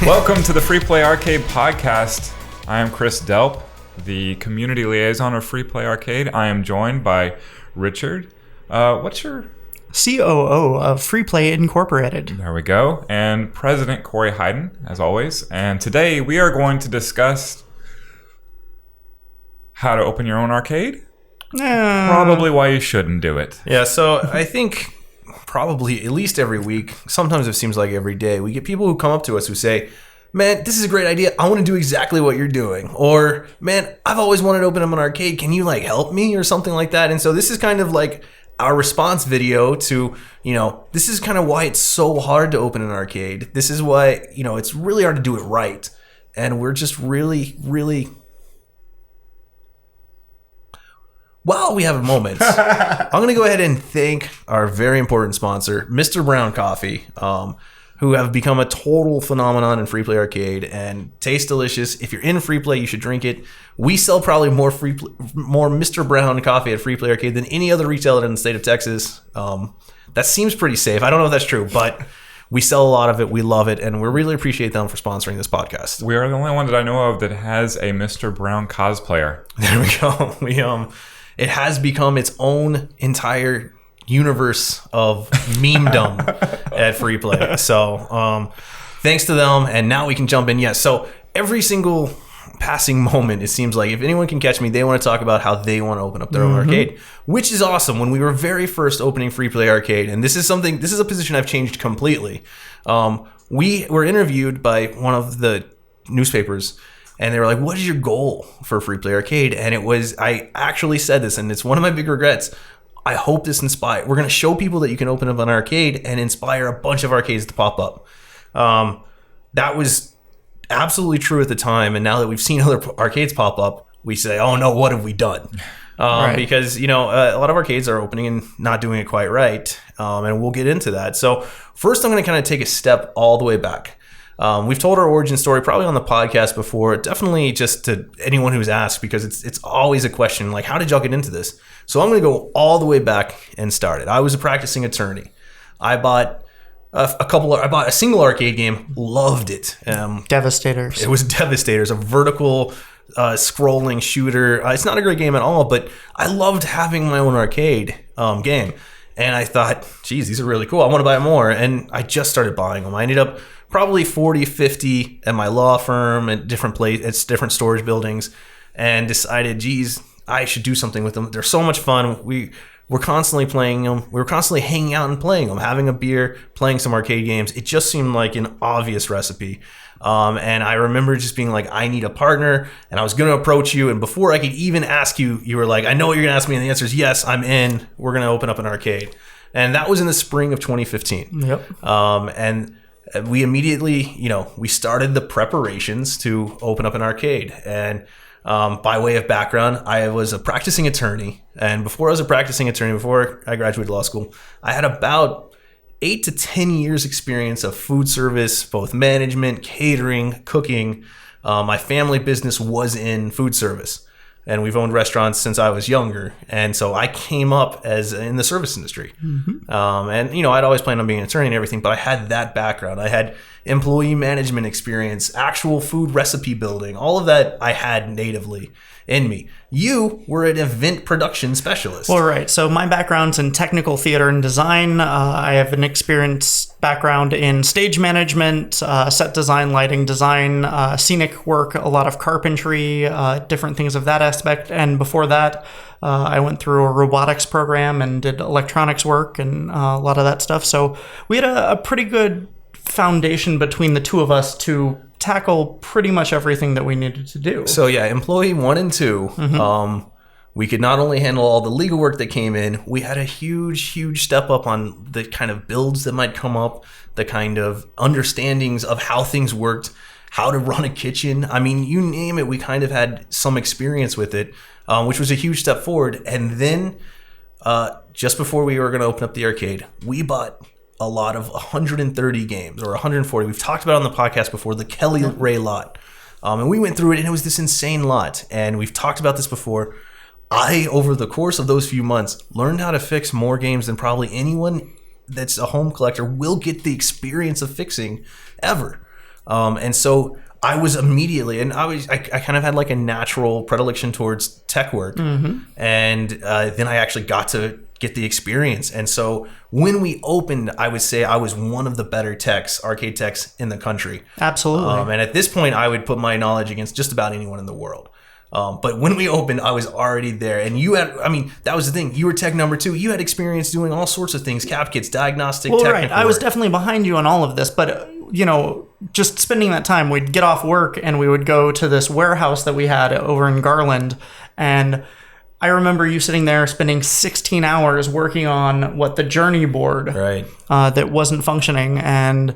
Welcome to the Free Play Arcade podcast. I am Chris Delp, the community liaison of Free Play Arcade. I am joined by Richard. What's your... COO of Free Play Incorporated. There we go. And President Corey Hayden, as always. And today we are going to discuss how to open your own arcade. Probably why you shouldn't do it. Yeah, so I think probably at least every week, sometimes it seems like every day, we get people who come up to us who say, man, this is a great idea. I want to do exactly what you're doing. Or, man, I've always wanted to open up an arcade. Can you help me or something like that? And so this is kind of like our response video to, this is kind of why it's so hard to open an arcade. This is why, it's really hard to do it right. And we're just really, while we have a moment, I'm going to go ahead and thank our very important sponsor, Mr. Brown Coffee, who have become a total phenomenon in Free Play Arcade and taste delicious. If you're in Free Play, you should drink it. We sell probably more Mr. Brown Coffee at Free Play Arcade than any other retailer in the state of Texas. That seems pretty safe. I don't know if that's true, but we sell a lot of it. We love it, and we really appreciate them for sponsoring this podcast. We are the only one that I know of that has a Mr. Brown cosplayer. There we go. It has become its own entire universe of memedom at Free Play. So thanks to them, and now we can jump in. Yes, so every single passing moment, it seems like if anyone can catch me, they want to talk about how they want to open up their own arcade, which is awesome. When we were very first opening Free Play Arcade, and this is a position I've changed completely. We were interviewed by one of the newspapers, and they were like, what is your goal for Free Play Arcade? And I actually said this, and it's one of my big regrets. I hope this inspires. We're going to show people that you can open up an arcade and inspire a bunch of arcades to pop up. That was absolutely true at the time. And now that we've seen other arcades pop up, we say, oh no, what have we done? Right. Because, a lot of arcades are opening and not doing it quite right. And we'll get into that. So first, I'm going to kind of take a step all the way back. We've told our origin story probably on the podcast before, definitely just to anyone who's asked, because it's always a question, like, how did y'all get into this? So I'm going to go all the way back and start it. I was a practicing attorney. I bought a single arcade game, loved it. Devastators. It was Devastators, a vertical scrolling shooter. It's not a great game at all, but I loved having my own arcade game. And I thought, geez, these are really cool. I want to buy more. And I just started buying them. I ended up probably 40, 50 at my law firm at different different storage buildings, and decided, geez, I should do something with them. They're so much fun. We were constantly playing them. We were constantly hanging out and playing them, having a beer, playing some arcade games. It just seemed like an obvious recipe. And I remember just being like, I need a partner, and I was going to approach you. And before I could even ask you, you were like, I know what you're going to ask me. And the answer is yes, I'm in. We're going to open up an arcade. And that was in the spring of 2015. Yep. And we immediately, we started the preparations to open up an arcade. And by way of background, I was a practicing attorney. And before I graduated law school, I had about 8 to 10 years experience of food service, both management, catering, cooking. My family business was in food service, and we've owned restaurants since I was younger. And so I came up in the service industry. And, I'd always planned on being an attorney and everything, but I had that background. I had employee management experience, actual food recipe building, all of that I had natively in me. You were an event production specialist. Well, right. So my background's in technical theater and design. I have an experienced background in stage management, set design, lighting design, scenic work, a lot of carpentry, different things of that aspect. And before that, I went through a robotics program and did electronics work and a lot of that stuff. So we had a pretty good foundation between the two of us to tackle pretty much everything that we needed to do. So yeah, employee 1 and 2, we could not only handle all the legal work that came in, we had a huge step up on the kind of builds that might come up, the kind of understandings of how things worked, how to run a kitchen. I mean, you name it, we kind of had some experience with it, which was a huge step forward. And then just before we were going to open up the arcade, we bought a lot of 130 games or 140. We've talked about it on the podcast before, the Kelly Ray lot. And we went through it, and it was this insane lot. And we've talked about this before. I, over the course of those few months, learned how to fix more games than probably anyone that's a home collector will get the experience of fixing ever. And so I was immediately, and I kind of had like a natural predilection towards tech work. And then I actually got to get the experience. And so when we opened, I would say I was one of the better arcade techs in the country. Absolutely. And at this point, I would put my knowledge against just about anyone in the world. But when we opened, I was already there. And you had, that was the thing. You were tech number 2. You had experience doing all sorts of things, cap kits, diagnostic, technical right. I was definitely behind you on all of this. But, just spending that time, we'd get off work and we would go to this warehouse that we had over in Garland. And I remember you sitting there spending 16 hours working on the journey board that wasn't functioning, and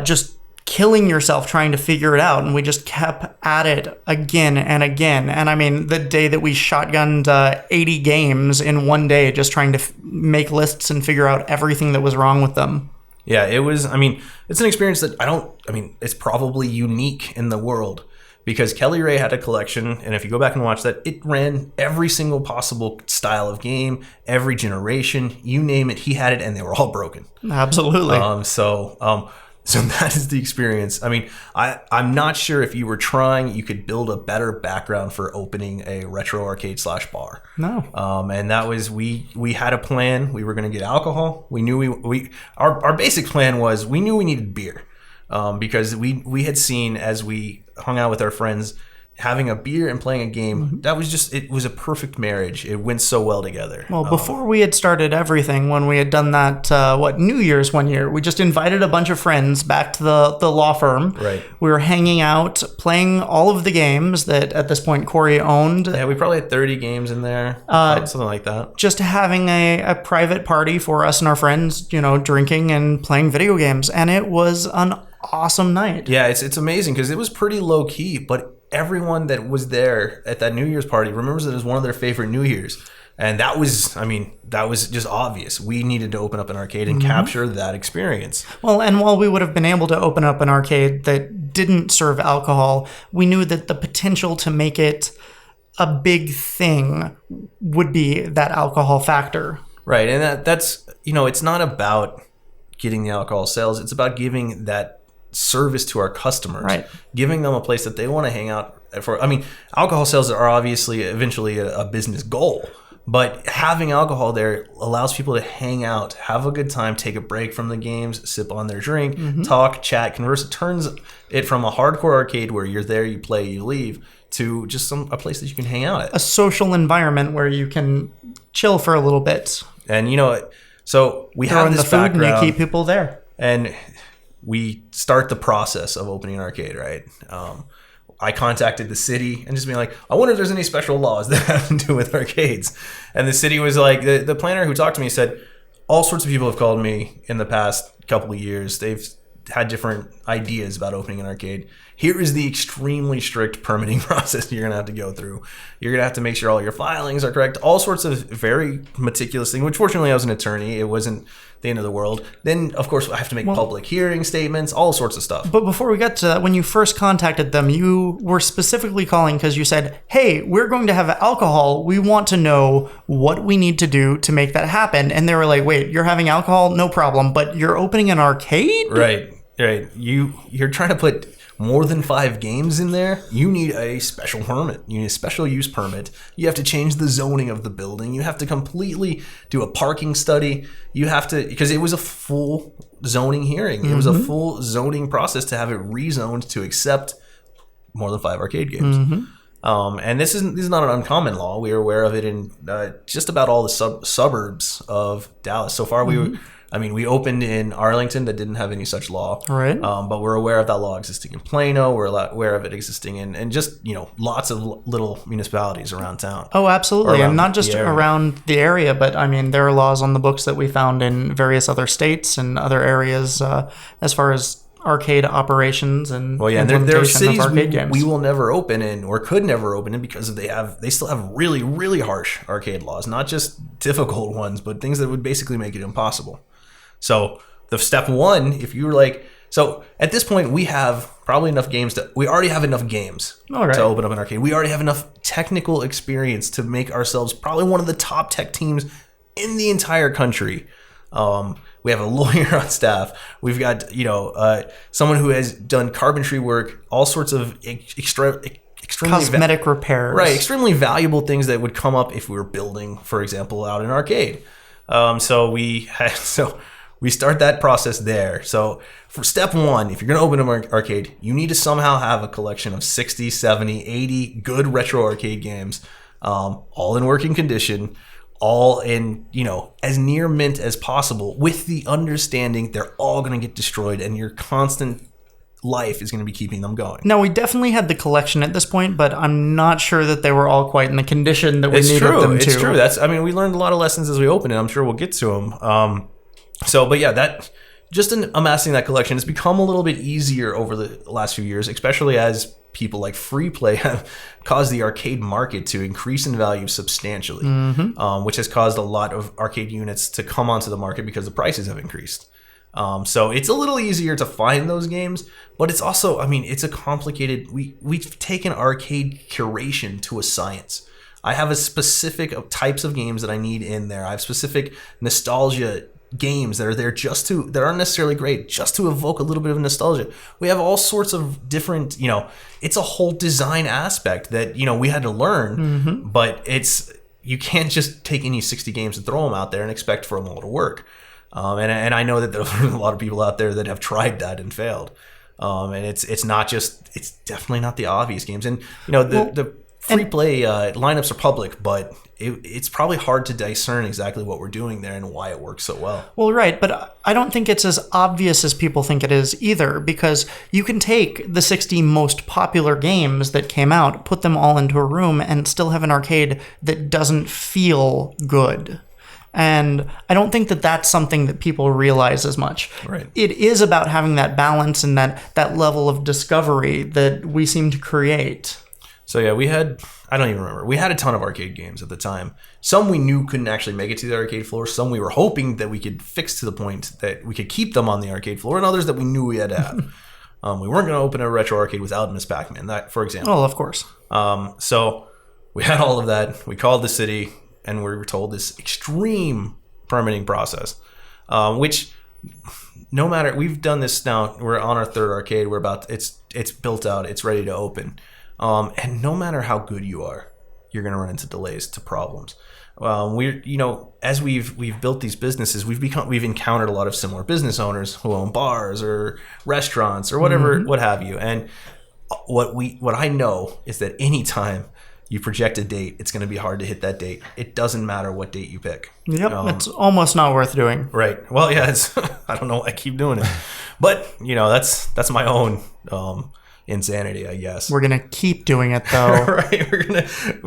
just killing yourself trying to figure it out. And we just kept at it again and again. And the day that we shotgunned 80 games in one day, just trying to make lists and figure out everything that was wrong with them. Yeah, it was, it's an experience that it's probably unique in the world, because Kelly Ray had a collection, and if you go back and watch that, it ran every single possible style of game, every generation, you name it, he had it, and they were all broken. Absolutely. So that is the experience. I'm not sure if you were trying, you could build a better background for opening a retro arcade / bar. No. And that was, we had a plan. We were going to get alcohol. We knew our basic plan was, we knew we needed beer. Because we had seen, as we hung out with our friends, having a beer and playing a game, that was just, it was a perfect marriage. It went so well together. Well, before we had started everything, when we had done that, New Year's one year, we just invited a bunch of friends back to the law firm. Right. We were hanging out, playing all of the games that at this point Corey owned. Yeah, we probably had 30 games in there, something like that. Just having a private party for us and our friends, drinking and playing video games. And it was an awesome night. Yeah, it's amazing because it was pretty low key, but everyone that was there at that New Year's party remembers it as one of their favorite New Year's. And that was just obvious. We needed to open up an arcade and capture that experience. Well, and while we would have been able to open up an arcade that didn't serve alcohol, we knew that the potential to make it a big thing would be that alcohol factor. Right. And that's, it's not about getting the alcohol sales. It's about giving that service to our customers, right? Giving them a place that they want to hang out for. Alcohol sales are obviously eventually a business goal, but having alcohol there allows people to hang out, have a good time, take a break from the games, sip on their drink, talk, chat, converse. It turns it from a hardcore arcade where you're there, you play, you leave, to just a place that you can hang out at. A social environment where you can chill for a little bit. And so we have this background, and you keep people there. And we start the process of opening an arcade, right? I contacted the city and just being like, I wonder if there's any special laws that have to do with arcades. And the city was like, the planner who talked to me said, all sorts of people have called me in the past couple of years. They've had different ideas about opening an arcade. Here is the extremely strict permitting process you're going to have to go through. You're going to have to make sure all your filings are correct. All sorts of very meticulous things, which fortunately I was an attorney. It wasn't the end of the world. Then, of course, I have to make public hearing statements, all sorts of stuff. But before we got to that, when you first contacted them, you were specifically calling because you said, hey, we're going to have alcohol. We want to know what we need to do to make that happen. And they were like, wait, you're having alcohol? No problem. But you're opening an arcade? Right. You're trying to put more than 5 games in there. You need a special permit. You need a special use permit. You have to change the zoning of the building. You have to completely do a parking study. You have to, because it was a full zoning hearing. It was a full zoning process to have it rezoned to accept more than 5 arcade games. And this is not an uncommon law. We are aware of it in just about all the suburbs of Dallas. So far, we opened in Arlington that didn't have any such law. Right. But we're aware of that law existing in Plano. We're aware of it existing in just, lots of little municipalities around town. Oh, absolutely. And not just around the area, but there are laws on the books that we found in various other states and other areas as far as arcade operations and there are cities games. we will never open in or could never open in because they still have really, really harsh arcade laws, not just difficult ones, but things that would basically make it impossible. So the step one, if you were like, so at this point we have probably enough games we already have enough games to open up an arcade. We already have enough technical experience to make ourselves probably one of the top tech teams in the entire country. We have a lawyer on staff. We've got someone who has done carpentry work, all sorts of extremely cosmetic repairs, right? Extremely valuable things that would come up if we were building, for example, out an arcade. So we start that process there. So for step one, if you're going to open an arcade, you need to somehow have a collection of 60, 70, 80 good retro arcade games, all in working condition, all in, as near mint as possible, with the understanding they're all going to get destroyed and your constant life is going to be keeping them going. Now, we definitely had the collection at this point, but I'm not sure that they were all quite in the condition that we needed them to. It's true. We learned a lot of lessons as we opened it. I'm sure we'll get to them. That just in amassing that collection has become a little bit easier over the last few years, especially as people like Free Play have caused the arcade market to increase in value substantially, which has caused a lot of arcade units to come onto the market because the prices have increased. So it's a little easier to find those games, but it's also, it's a complicated, we've taken arcade curation to a science. I have a specific types of games that I need in there. I have specific nostalgia games that are there that aren't necessarily great, just to evoke a little bit of nostalgia. We have all sorts of different, it's a whole design aspect that, we had to learn, but you can't just take any 60 games and throw them out there and expect for them all to work. And I know that there are a lot of people out there that have tried that and failed. And it's definitely not the obvious games. And, the Free Play lineups are public, but it's probably hard to discern exactly what we're doing there and why it works so well. Well, right, but I don't think it's as obvious as people think it is either, because you can take the 60 most popular games that came out, put them all into a room, and still have an arcade that doesn't feel good. And I don't think that that's something that people realize as much. Right. It is about having that balance and that level of discovery that we seem to create. So yeah, I don't even remember. We had a ton of arcade games at the time. Some we knew couldn't actually make it to the arcade floor. Some we were hoping that we could fix to the point that we could keep them on the arcade floor, and others that we knew we had to have. We weren't going to open a retro arcade without Miss Pac-Man, that, for example. Oh, of course. So we had all of that. We called the city, and we were told this extreme permitting process, which no matter, we've done this now. We're on our third arcade. It's built out. It's ready to open. And no matter how good you are, you're going to run into delays, to problems. As we've built these businesses, we've encountered a lot of similar business owners who own bars or restaurants or whatever, what have you. And what I know is that anytime you project a date, it's going to be hard to hit that date. It doesn't matter what date you pick. Yep, it's almost not worth doing. Right. Well, yeah, I don't know why I keep doing it, but that's my own insanity, I guess. We're gonna keep doing it though. Right.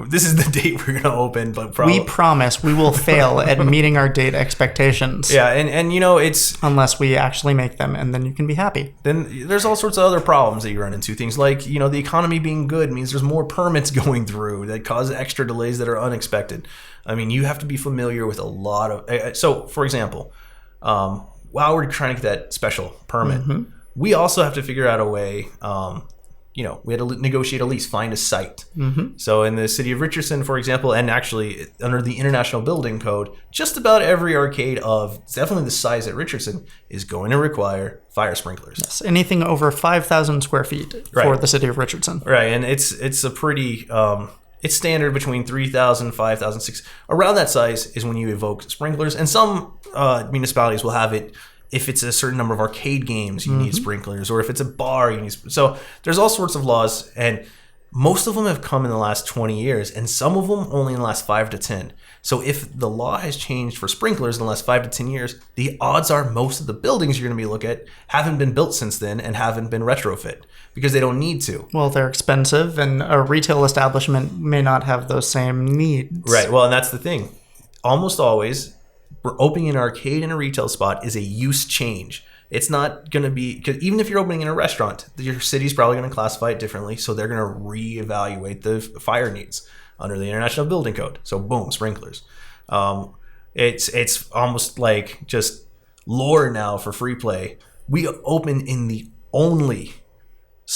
This is the date we're gonna open, but probably we promise we will fail at meeting our date expectations. Yeah, and it's unless we actually make them, and then you can be happy. Then there's all sorts of other problems that you run into. Things like the economy being good means there's more permits going through that cause extra delays that are unexpected. You have to be familiar with a lot of. So, for example, while we're trying to get that special permit, we also have to figure out a way. We had to negotiate a lease, find a site. So in the city of Richardson, for example, and actually under the International Building Code, just about every arcade of definitely the size at Richardson is going to require fire sprinklers. Yes, anything over 5,000 square feet for the city of Richardson. Right, and it's a pretty... it's standard between 3,000, 5,000, 6,000. Around that size is when you evoke sprinklers. And some municipalities will have it. If it's a certain number of arcade games, you need sprinklers, or if it's a bar, you need. So there's all sorts of laws, and most of them have come in the last 20 years, and some of them only in the last 5 to 10. So if the law has changed for sprinklers in the last 5 to 10 years, the odds are most of the buildings you're going to be looking at haven't been built since then and haven't been retrofit because they don't need to. Well, they're expensive, and a retail establishment may not have those same needs. Right. Well, and that's the thing. Almost always, we're opening an arcade in a retail spot is a use change. It's not going to be, because even if you're opening in a restaurant, your city's probably going to classify it differently. So they're going to reevaluate the fire needs under the International Building Code. So boom, sprinklers. It's almost like just lore now for Free Play. We open in the only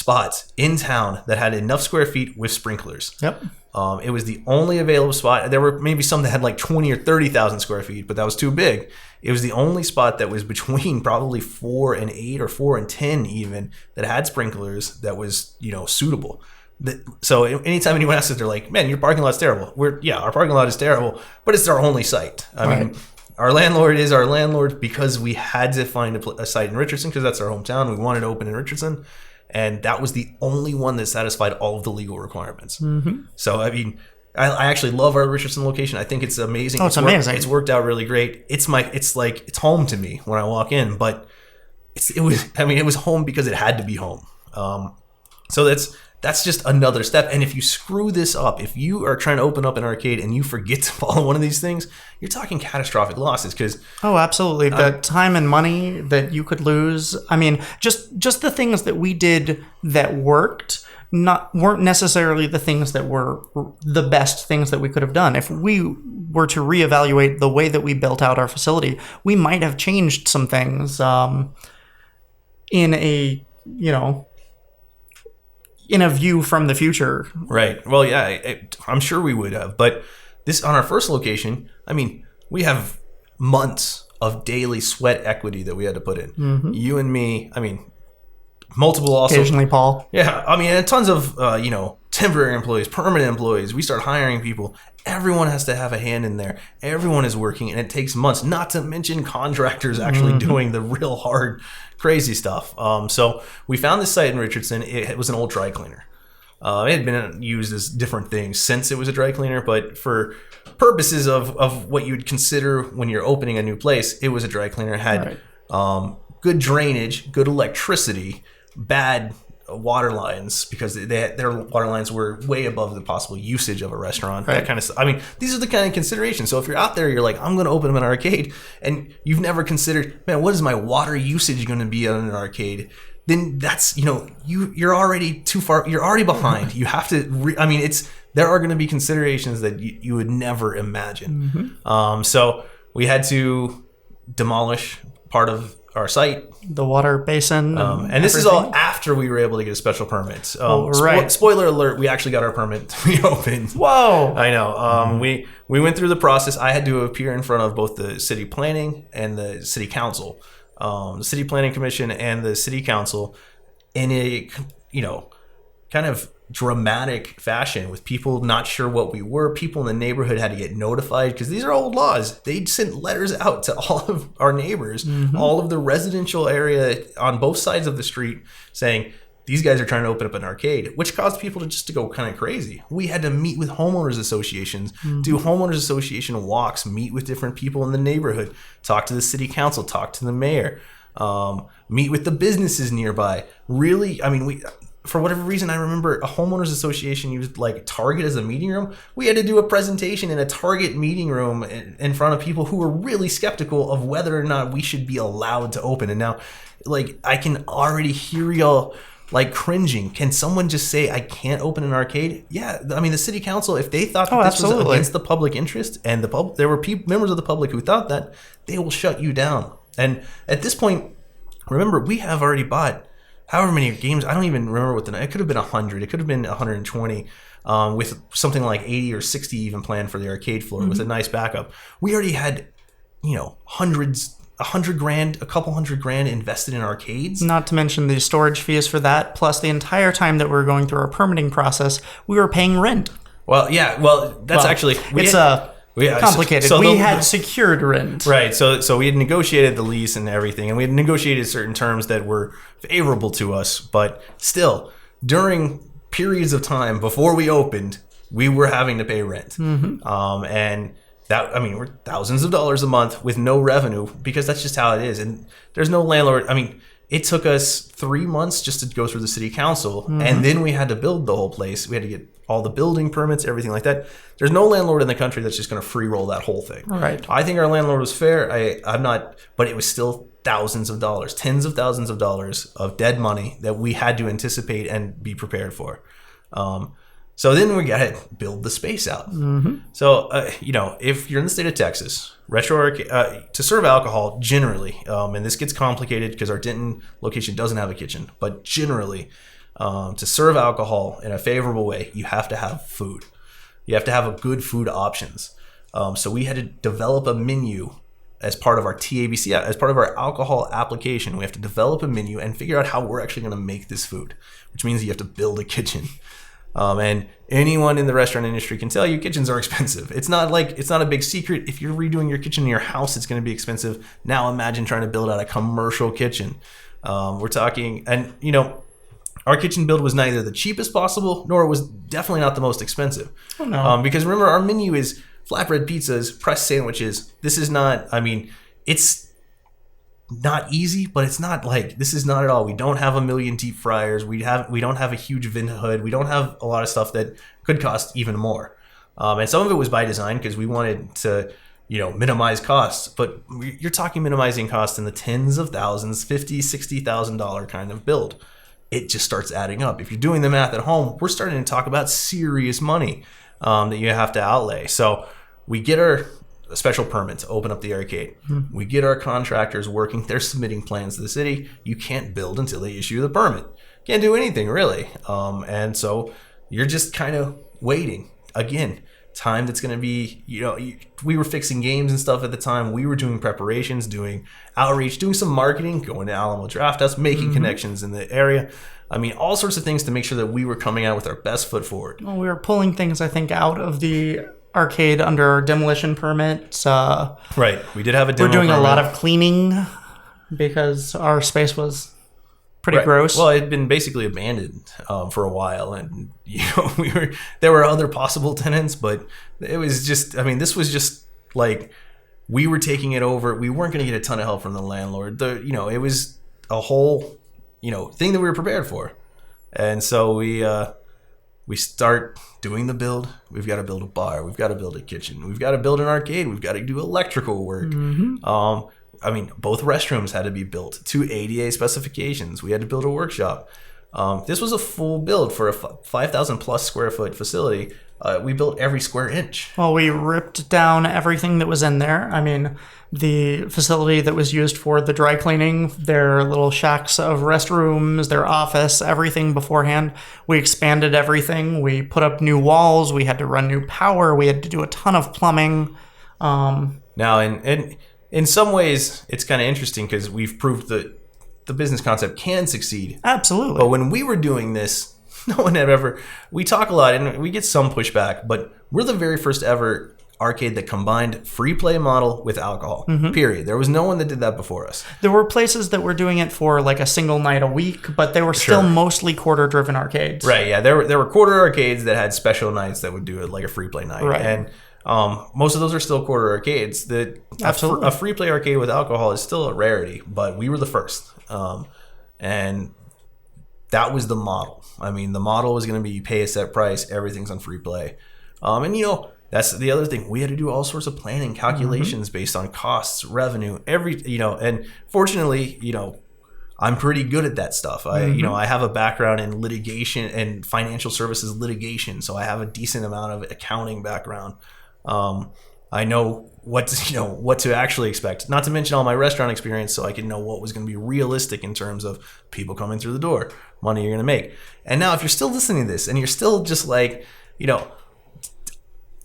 spot in town that had enough square feet with sprinklers. Yep. It was the only available spot. There were maybe some that had like 20 or 30,000 square feet, but that was too big. It was the only spot that was between probably 4 and 8 or 4 and 10 even that had sprinklers that was, suitable. So anytime anyone asks us, they're like, man, your parking lot's terrible. Our parking lot is terrible, but it's our only site. I mean, our landlord is our landlord because we had to find a site in Richardson because that's our hometown. We wanted to open in Richardson. And that was the only one that satisfied all of the legal requirements. Mm-hmm. So, I mean, I actually love our Richardson location. I think it's amazing. Oh, it's amazing. It's worked out really great. It's home to me when I walk in, but it was home because it had to be home. So that's just another step. And if you screw this up, if you are trying to open up an arcade and you forget to follow one of these things, you're talking catastrophic losses. Oh, absolutely. The time and money that you could lose. I mean, just the things that we did that weren't necessarily the things that were the best things that we could have done. If we were to reevaluate the way that we built out our facility, we might have changed some things in a view from the future. Right. Well, yeah, I'm sure we would have. But this on our first location, I mean, we have months of daily sweat equity that we had to put in. Mm-hmm. You and me, I mean, multiple also. Occasionally, Paul. Yeah. I mean, and tons of, temporary employees, permanent employees. We start hiring people. Everyone has to have a hand in there. Everyone is working, and it takes months, not to mention contractors actually doing the real hard, crazy stuff. So we found this site in Richardson. It was an old dry cleaner. It had been used as different things since it was a dry cleaner, but for purposes of what you'd consider when you're opening a new place, it was a dry cleaner. It had good drainage, good electricity, bad water lines because their water lines were way above the possible usage of a restaurant. That kind of stuff. I mean, these are the kind of considerations. So if you're out there, you're like, I'm going to open up an arcade, and you've never considered, man, what is my water usage going to be on an arcade? Then that's, you're already too far. You're already behind. You have to. There are going to be considerations that you would never imagine. Mm-hmm. So we had to demolish part of our site, the water basin, and this is all after we were able to get a special permit. Spoiler alert: we actually got our permit. We opened. Whoa! I know. We went through the process. I had to appear in front of both the city planning and the city council, the city planning commission and the city council, in a kind of dramatic fashion with people not sure what we were. People in the neighborhood had to get notified because these are old laws. They sent letters out to all of our neighbors, all of the residential area on both sides of the street saying, these guys are trying to open up an arcade, which caused people to go kind of crazy. We had to meet with homeowners associations, do homeowners association walks, meet with different people in the neighborhood, talk to the city council, talk to the mayor, meet with the businesses nearby. Really, for whatever reason, I remember a homeowners association used like Target as a meeting room. We had to do a presentation in a Target meeting room in front of people who were really skeptical of whether or not we should be allowed to open. And now, I can already hear y'all cringing. Can someone just say I can't open an arcade? Yeah, the city council, if they thought that this was against the public interest, and there were members of the public who thought that, they will shut you down. And at this point, remember, we have already bought however many games. I don't even remember it could have been 100. It could have been 120 with something like 80 or 60 even planned for the arcade floor with a nice backup. We already had, $100,000, a couple $100,000 invested in arcades. Not to mention the storage fees for that. Plus the entire time that we were going through our permitting process, we were paying rent. Well, yeah. Well, that's actually... complicated. So we had secured rent. Right. So we had negotiated the lease and everything, and we had negotiated certain terms that were favorable to us. But still, during periods of time before we opened, we were having to pay rent. And that, we're thousands of dollars a month with no revenue because that's just how it is. And there's no landlord. It took us 3 months just to go through the city council, and then we had to build the whole place. We had to get all the building permits, everything like that. There's no landlord in the country that's just going to free roll that whole thing. Right. I think our landlord was fair. I'm not, but it was still thousands of dollars, tens of thousands of dollars of dead money that we had to anticipate and be prepared for. So then we got to build the space out. So, if you're in the state of Texas, to serve alcohol generally, and this gets complicated because our Denton location doesn't have a kitchen, but generally, to serve alcohol in a favorable way, you have to have food. You have to have a good food options. So we had to develop a menu as part of our TABC, as part of our alcohol application. We have to develop a menu and figure out how we're actually going to make this food, which means you have to build a kitchen. And anyone in the restaurant industry can tell you kitchens are expensive. It's not a big secret. If you're redoing your kitchen in your house, it's going to be expensive. Now imagine trying to build out a commercial kitchen. We're talking, and our kitchen build was neither the cheapest possible, nor it was definitely not the most expensive. Oh, no. Because remember, our menu is flatbread pizzas, pressed sandwiches. This is not, it's not easy, but it's not this is not at all. We don't have a million deep fryers. We don't have a huge vent hood. We don't have a lot of stuff that could cost even more. And some of it was by design because we wanted to, minimize costs. But you're talking minimizing costs in the tens of thousands, $50,000, $60,000 kind of build. It just starts adding up. If you're doing the math at home, we're starting to talk about serious money that you have to outlay. So we get our special permit to open up the arcade. We get our contractors working. They're submitting plans to the city. You can't build until they issue the permit. Can't do anything really. And so you're just kind of waiting. Again, time that's going to be, we were fixing games and stuff at the time. We were doing preparations, doing outreach, doing some marketing, going to Alamo Draft House, making connections in the area. All sorts of things to make sure that we were coming out with our best foot forward. Well, we were pulling things, I think, out of the arcade under demolition permits. Right. We did have a demo We're doing permit. a lot of cleaning because our space was pretty gross. Well, it had been basically abandoned for a while, and there were other possible tenants, but it was just, this was just we were taking it over. We weren't going to get a ton of help from the landlord. It was a whole thing that we were prepared for, and so we start doing the build. We've got to build a bar. We've got to build a kitchen. We've got to build an arcade. We've got to do electrical work. Both restrooms had to be built to ADA specifications. We had to build a workshop. This was a full build for a 5,000 plus square foot facility. We built every square inch. Well, we ripped down everything that was in there. The facility that was used for the dry cleaning, their little shacks of restrooms, their office, everything beforehand. We expanded everything. We put up new walls. We had to run new power. We had to do a ton of plumbing. Now, in some ways, it's kind of interesting because we've proved that the business concept can succeed. Absolutely. But when we were doing this, no one had ever... We talk a lot and we get some pushback, but we're the very first ever arcade that combined free play model with alcohol, period. There was no one that did that before us. There were places that were doing it for a single night a week, but they were still mostly quarter-driven arcades. Right, yeah. There were quarter arcades that had special nights that would do it like a free play night. Right. And most of those are still quarter arcades. Absolutely. A free play arcade with alcohol is still a rarity, but we were the first. And that was the model. The model was going to be you pay a set price, everything's on free play. That's the other thing. We had to do all sorts of planning, calculations based on costs, revenue, and fortunately, I'm pretty good at that stuff. I have a background in litigation and financial services litigation, so I have a decent amount of accounting background. I know what to actually expect, not to mention all my restaurant experience, so I could know what was going to be realistic in terms of people coming through the door, money you're going to make. And now if you're still listening to this and you're still just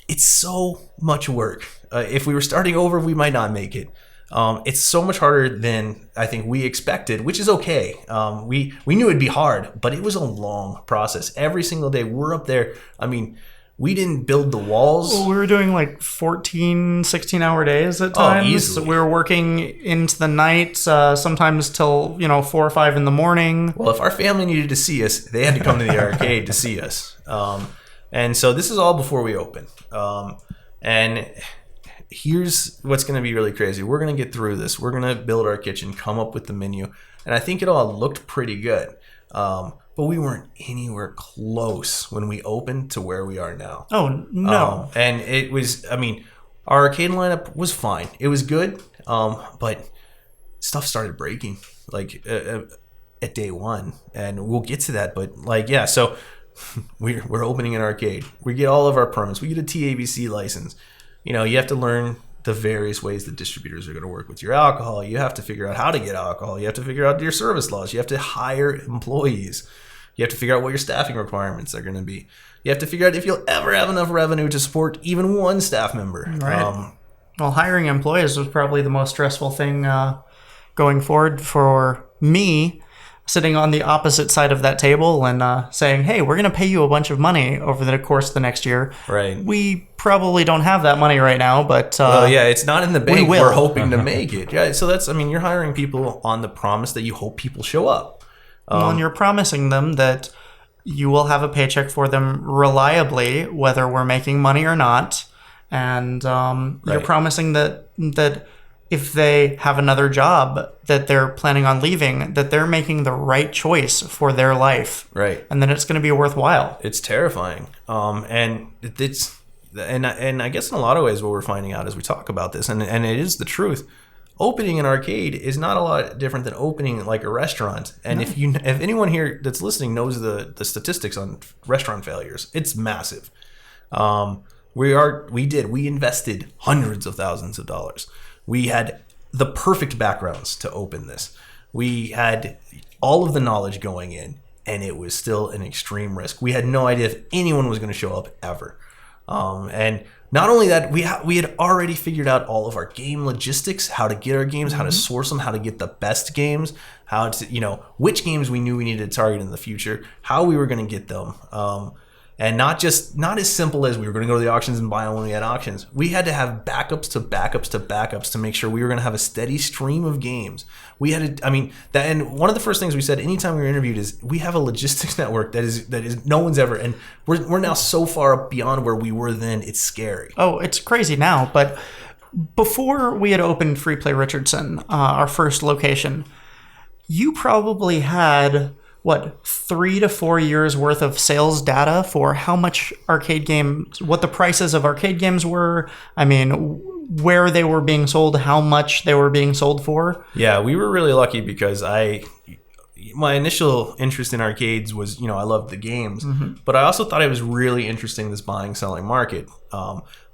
it's so much work. If we were starting over, we might not make it. It's so much harder than I think we expected, which is okay. We knew it'd be hard, but it was a long process. Every single day we're up there. We didn't build the walls. Well, we were doing 14, 16-hour days at times. Easily. We were working into the night, sometimes till 4 or 5 in the morning. Well, if our family needed to see us, they had to come to the arcade to see us. And so this is all before we open. And here's what's going to be really crazy. We're going to get through this. We're going to build our kitchen, come up with the menu. And I think it all looked pretty good. But we weren't anywhere close when we opened to where we are now. Oh, no. And it was, our arcade lineup was fine. It was good, but stuff started breaking at day one. And we'll get to that. But so we're opening an arcade. We get all of our permits. We get a TABC license. You have to learn the various ways that distributors are going to work with your alcohol. You have to figure out how to get alcohol. You have to figure out your service laws. You have to hire employees. You have to figure out what your staffing requirements are going to be. You have to figure out if you'll ever have enough revenue to support even one staff member. Right. Well, hiring employees was probably the most stressful thing going forward for me, sitting on the opposite side of that table and saying, hey, we're going to pay you a bunch of money over the course of the next year. Right. We probably don't have that money right now, but... well, yeah, it's not in the bank. We will. We're hoping to make it. Yeah, so that's, I mean, you're hiring people on the promise that you hope people show up. And you're promising them that you will have a paycheck for them reliably, whether we're making money or not. And you're promising that if they have another job that they're planning on leaving, that they're making the right choice for their life. Right. And then it's going to be worthwhile. It's terrifying. And I guess in a lot of ways what we're finding out as we talk about this, and it is the truth, opening an arcade is not a lot different than opening like a restaurant. And if anyone here that's listening knows the statistics on restaurant failures, it's massive. We invested hundreds of thousands of dollars. We had the perfect backgrounds to open this. We had all of the knowledge going in, and it was still an extreme risk. We had no idea if anyone was going to show up ever. And not only that, we had already figured out all of our game logistics, how to get our games, how to source them, how to get the best games, how to, which games we knew we needed to target in the future, how we were going to get them. And not as simple as we were going to go to the auctions and buy them when we had auctions. We had to have backups to backups to backups to make sure we were going to have a steady stream of games. We had to, and one of the first things we said anytime we were interviewed is we have a logistics network that is no one's ever, and we're now so far beyond where we were then, it's scary. Oh, it's crazy now, but before we had opened Free Play Richardson, our first location, you probably had... 3 to 4 years worth of sales data for how much arcade games, what the prices of arcade games were. I mean, where they were being sold, how much they were being sold for. Yeah, we were really lucky because my initial interest in arcades was, I loved the games, but I also thought it was really interesting, this buying, selling market,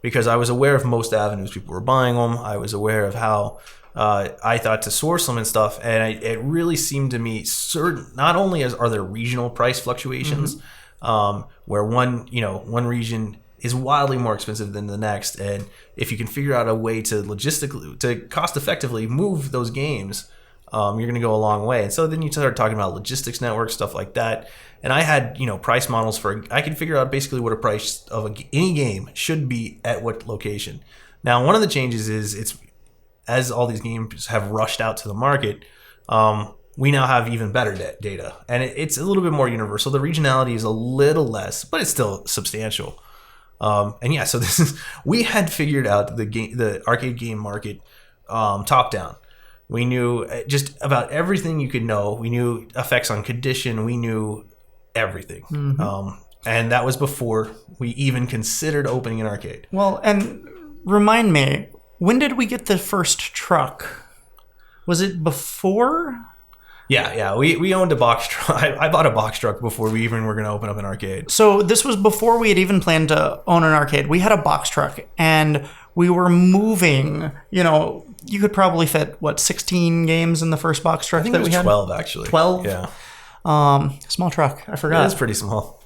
because I was aware of most avenues people were buying them. I was aware of how I thought to source them and stuff, and it really seemed to me certain. Not only are there regional price fluctuations, where one region is wildly more expensive than the next, and if you can figure out a way to cost effectively move those games, you're going to go a long way. And so then you start talking about logistics networks, stuff like that. And I had price models I could figure out basically what a price of any game should be at what location. Now, one of the changes is as all these games have rushed out to the market, we now have even better data. And it's a little bit more universal. The regionality is a little less, but it's still substantial. So we had figured out the arcade game market top down. We knew just about everything you could know. We knew effects on condition. We knew everything. And that was before we even considered opening an arcade. Well, and remind me, when did we get the first truck? Was it before? Yeah. We owned a box truck. I bought a box truck before we even were going to open up an arcade. So this was before we had even planned to own an arcade. We had a box truck, and we were moving. You could probably fit 16 games in the first box truck I think that it was we had. 12 actually. 12. Yeah. Small truck. I forgot. It's pretty small.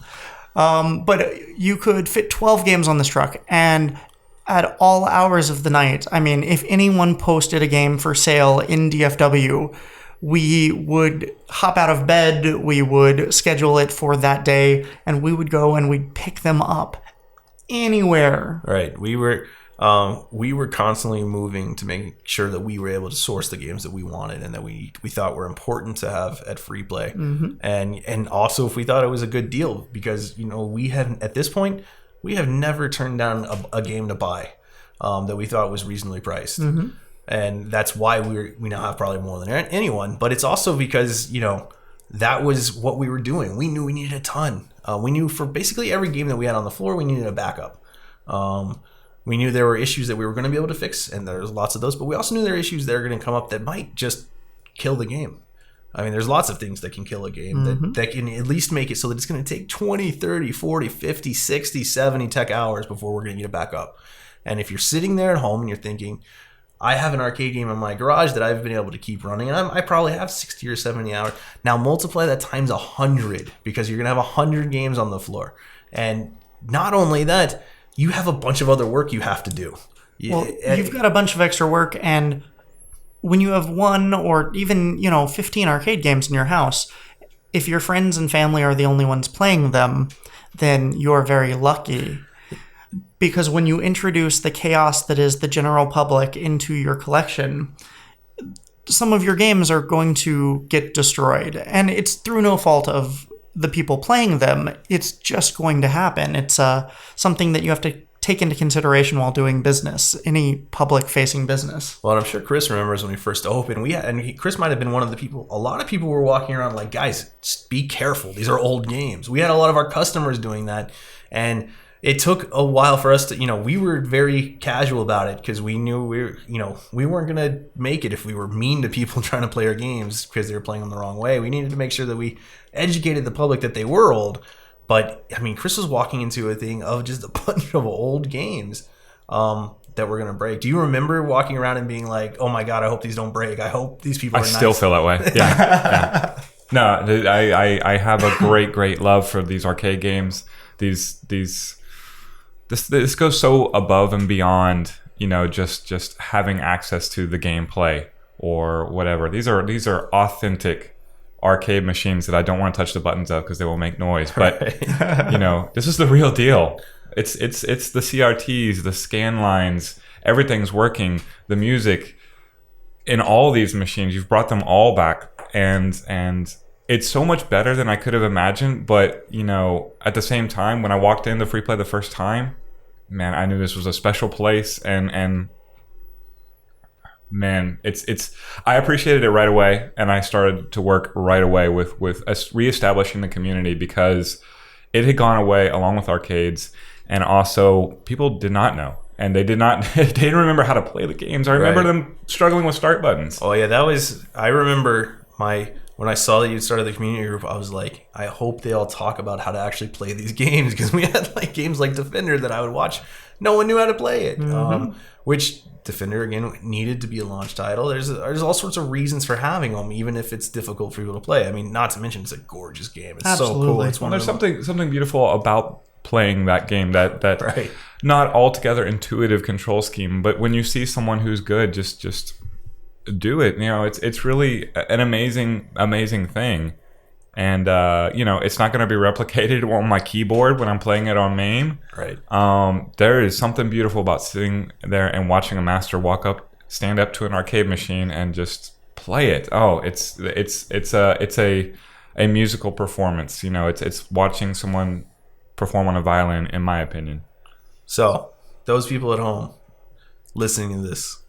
But you could fit 12 games on this truck, and at all hours of the night. I mean, if anyone posted a game for sale in DFW, we would hop out of bed, we would schedule it for that day, and we would go and we'd pick them up anywhere. Right. We were constantly moving to make sure that we were able to source the games that we wanted and that we thought were important to have at Free Play. And also if we thought it was a good deal, because we have at this point we have never turned down a game to buy that we thought was reasonably priced. And that's why we now have probably more than anyone. But it's also because, that was what we were doing. We knew we needed a ton. We knew for basically every game that we had on the floor, we needed a backup. We knew there were issues that we were going to be able to fix, and there's lots of those. But we also knew there were issues that are going to come up that might just kill the game. I mean, there's lots of things that can kill a game that can at least make it so that it's going to take 20, 30, 40, 50, 60, 70 tech hours before we're going to get it back up. And if you're sitting there at home and you're thinking, I have an arcade game in my garage that I've been able to keep running, and I probably have 60 or 70 hours. Now multiply that times 100, because you're going to have 100 games on the floor. And not only that, you have a bunch of other work you have to do. Well, you've got a bunch of extra work, and when you have one or even, 15 arcade games in your house, if your friends and family are the only ones playing them, then you're very lucky. Because when you introduce the chaos that is the general public into your collection, some of your games are going to get destroyed. And it's through no fault of the people playing them. It's just going to happen. It's something that you have to take into consideration while doing business, any public-facing business. Well, I'm sure Chris remembers when we first opened. Chris might have been one of the people. A lot of people were walking around like, guys, just be careful. These are old games. We had a lot of our customers doing that, and it took a while for us to, we were very casual about it because we knew we weren't going to make it if we were mean to people trying to play our games because they were playing them the wrong way. We needed to make sure that we educated the public that they were old. But, Chris was walking into a thing of just a bunch of old games that we're going to break. Do you remember walking around and being like, oh my God, I hope these don't break. I hope these people are nice. I still feel that way. Yeah. No, I have a great love for these arcade games. This goes so above and beyond, just having access to the gameplay or whatever. These are authentic arcade machines that I don't want to touch the buttons of because they will make noise. But this is the real deal. It's the CRTs, the scan lines, everything's working. The music in all these machines, you've brought them all back, and it's so much better than I could have imagined. But at the same time, when I walked into Free Play the first time, man, I knew this was a special place, and man, it's I appreciated it right away, and I started to work right away with us reestablishing the community because it had gone away along with arcades, and also people did not know, and they didn't remember how to play the games. I remember them struggling with start buttons. Oh yeah, I remember when I saw that you started the community group, I was like, I hope they all talk about how to actually play these games, because we had games like Defender that I would watch. No one knew how to play it, which Defender, again, needed to be a launch title. There's all sorts of reasons for having them, even if it's difficult for people to play. I mean, not to mention it's a gorgeous game. It's Absolutely. so cool. It's there's something beautiful about playing that game, that right. Not altogether intuitive control scheme, but when you see someone who's good, just do it. It's really an amazing thing, and it's not going to be replicated on my keyboard when I'm playing it on MAME. Right. There is something beautiful about sitting there and watching a master stand up to an arcade machine and just play it. Oh, it's a musical performance. It's watching someone perform on a violin, in my opinion. So those people at home listening to this,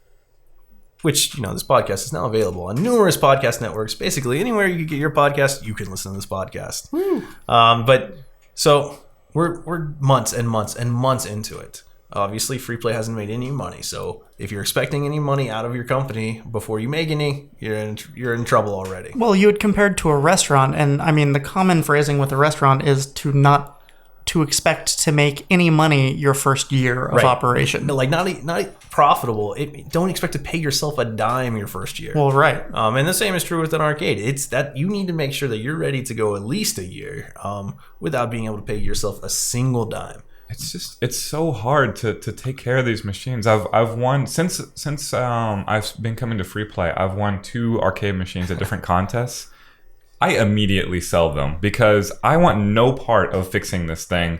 which, this podcast is now available on numerous podcast networks. Basically, anywhere you can get your podcast, you can listen to this podcast. Woo. But so we're months and months and months into it. Obviously, Free Play hasn't made any money. So if you're expecting any money out of your company before you make any, you're in trouble already. Well, you had compared to a restaurant, and I mean, the common phrasing with a restaurant is to expect to make any money your first year of operation. No, not profitable. Don't expect to pay yourself a dime your first year. Well, right. And the same is true with an arcade. It's that you need to make sure that you're ready to go at least a year without being able to pay yourself a single dime. It's so hard to take care of these machines. I've won since I've been coming to Free Play. I've won 2 arcade machines at different contests. I immediately sell them because I want no part of fixing this thing,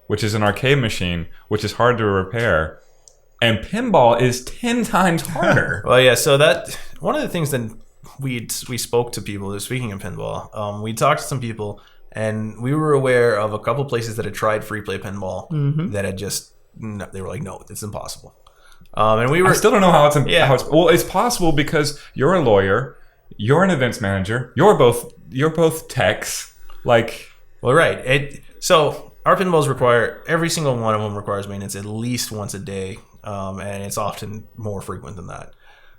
which is an arcade machine, which is hard to repair, and pinball is 10 times harder. Well, yeah. So that one of the things that we spoke to people. Speaking of pinball, we talked to some people, and we were aware of a couple places that had tried Free Play pinball that had they were like, no, it's impossible. And I still don't know how it's possible because you're a lawyer. You're an events manager. You're both techs. Well, right. So our pinballs require, every single one of them requires maintenance at least once a day, and it's often more frequent than that.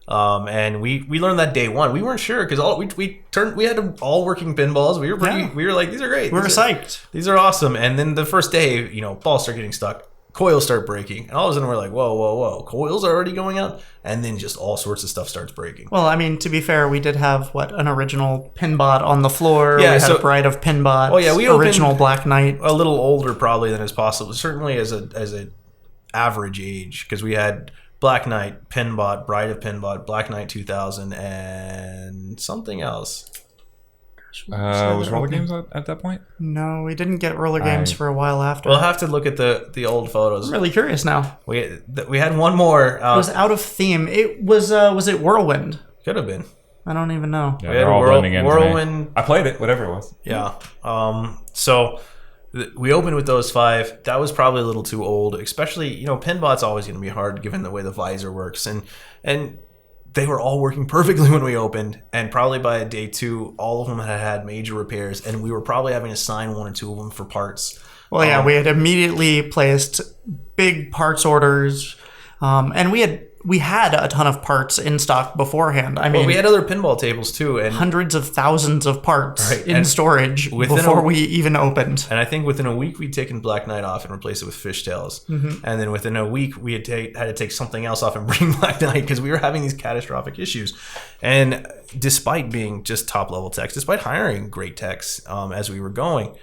And we learned that day one. We weren't sure because we had all working pinballs. We were like, these are great. We were psyched. These are awesome. And then the first day, balls start getting stuck. coils start breaking. And all of a sudden we're like, whoa. Coils are already going out? And then just all sorts of stuff starts breaking. Well, I mean, to be fair, we did have, an original Pinbot on the floor. Yeah, we had a Bride of Pinbot. Oh, yeah, we original Black Knight. A little older probably than is possible. Certainly as a average age, because we had Black Knight, Pinbot, Bride of Pinbot, Black Knight 2000, and something else. Was roller games at that point? No, we didn't get roller games for a while after. We'll have to look at the old photos. I'm really curious now. We had one more. It was out of theme. It was it Whirlwind? Could have been. I don't even know. Yeah, they're all blending in. Whirlwind. I played it, whatever it was. Yeah. So we opened with those 5. That was probably a little too old, especially, Pinbot's always going to be hard given the way the visor works. And they were all working perfectly when we opened. And probably by day 2, all of them had major repairs. And we were probably having to sign 1 or 2 of them for parts. Well, yeah, we had immediately placed big parts orders. And we had a ton of parts in stock beforehand. I mean, we had other pinball tables too, and hundreds of thousands of parts in storage before we even opened. And I think within a week we'd taken Black Knight off and replaced it with Fishtails. And then within a week we had to take something else off and bring Black Knight because we were having these catastrophic issues. And despite being just top level techs, despite hiring great techs as we were going,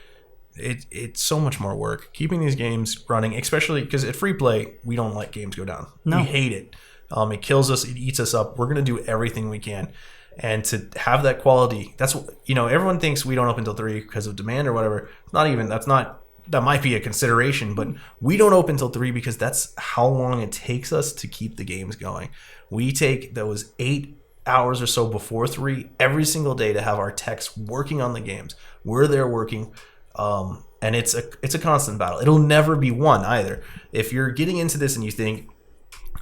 it's so much more work keeping these games running, especially because at Free Play we don't let games go down. No. We hate it. It kills us. It eats us up. We're going to do everything we can. And to have that quality, that's, everyone thinks we don't open till 3 because of demand or whatever. That might be a consideration, but we don't open till 3 because that's how long it takes us to keep the games going. We take those 8 hours or so before 3 every single day to have our techs working on the games. We're there working. And it's a constant battle. It'll never be won either. If you're getting into this and you think,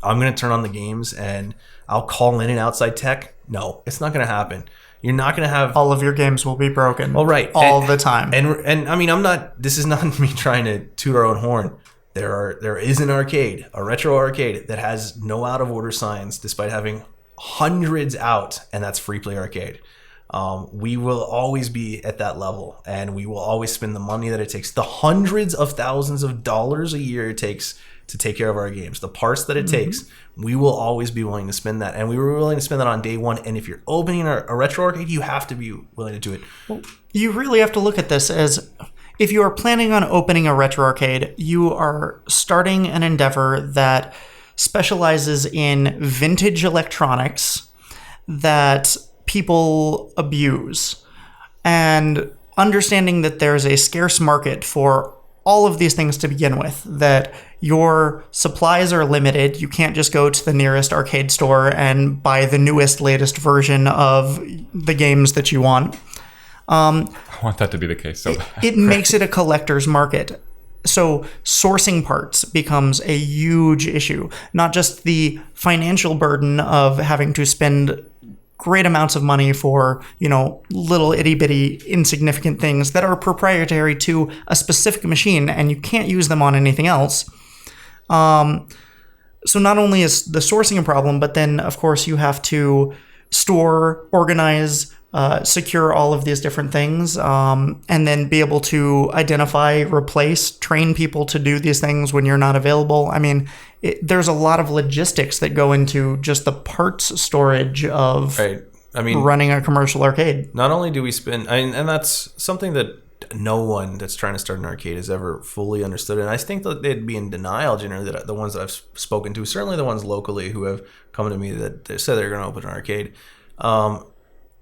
I'm going to turn on the games and I'll call in an outside tech. No, it's not going to happen. You're not going to have... All of your games will be broken. Oh, right. All the time. And I mean, this is not me trying to toot our own horn. There is an arcade, a retro arcade that has no out of order signs despite having hundreds out, and that's Free Play Arcade. We will always be at that level, and we will always spend the money that it takes, the hundreds of thousands of dollars a year it takes to take care of our games, the parts that it takes. We will always be willing to spend that, and we were willing to spend that on day 1. And if you're opening a retro arcade, you have to be willing to do it. Well, you really have to look at this as, if you are planning on opening a retro arcade, you are starting an endeavor that specializes in vintage electronics that people abuse, and understanding that there's a scarce market for all of these things to begin with, that your supplies are limited. You can't just go to the nearest arcade store and buy the newest, latest version of the games that you want. I want that to be the case. So it makes it a collector's market. So sourcing parts becomes a huge issue, not just the financial burden of having to spend great amounts of money for, little itty bitty insignificant things that are proprietary to a specific machine and you can't use them on anything else. So not only is the sourcing a problem, but then of course you have to store, organize, secure all of these different things, and then be able to identify, replace, train people to do these things when you're not available. I mean, there's a lot of logistics that go into just the parts storage of running a commercial arcade. Not only do we spend, and that's something that no one that's trying to start an arcade has ever fully understood. And I think that they'd be in denial generally, that the ones that I've spoken to, certainly the ones locally who have come to me that they said they're going to open an arcade.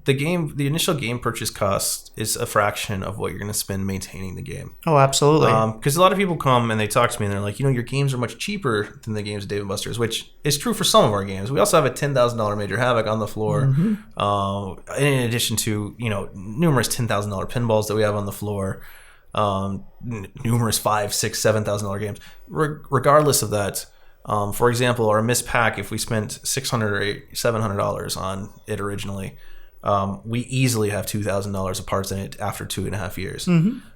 The initial game purchase cost is a fraction of what you're going to spend maintaining the game. Oh, absolutely. Because a lot of people come and they talk to me and they're like, your games are much cheaper than the games of Dave & Buster's, which is true for some of our games. We also have a $10,000 Major Havoc on the floor, in addition to, numerous $10,000 pinballs that we have on the floor, numerous $5,000, $6,000, $7,000 games. Regardless of that, for example, our Miss Pack, if we spent $600 or $700 on it originally, we easily have $2,000 of parts in it after 2.5 years.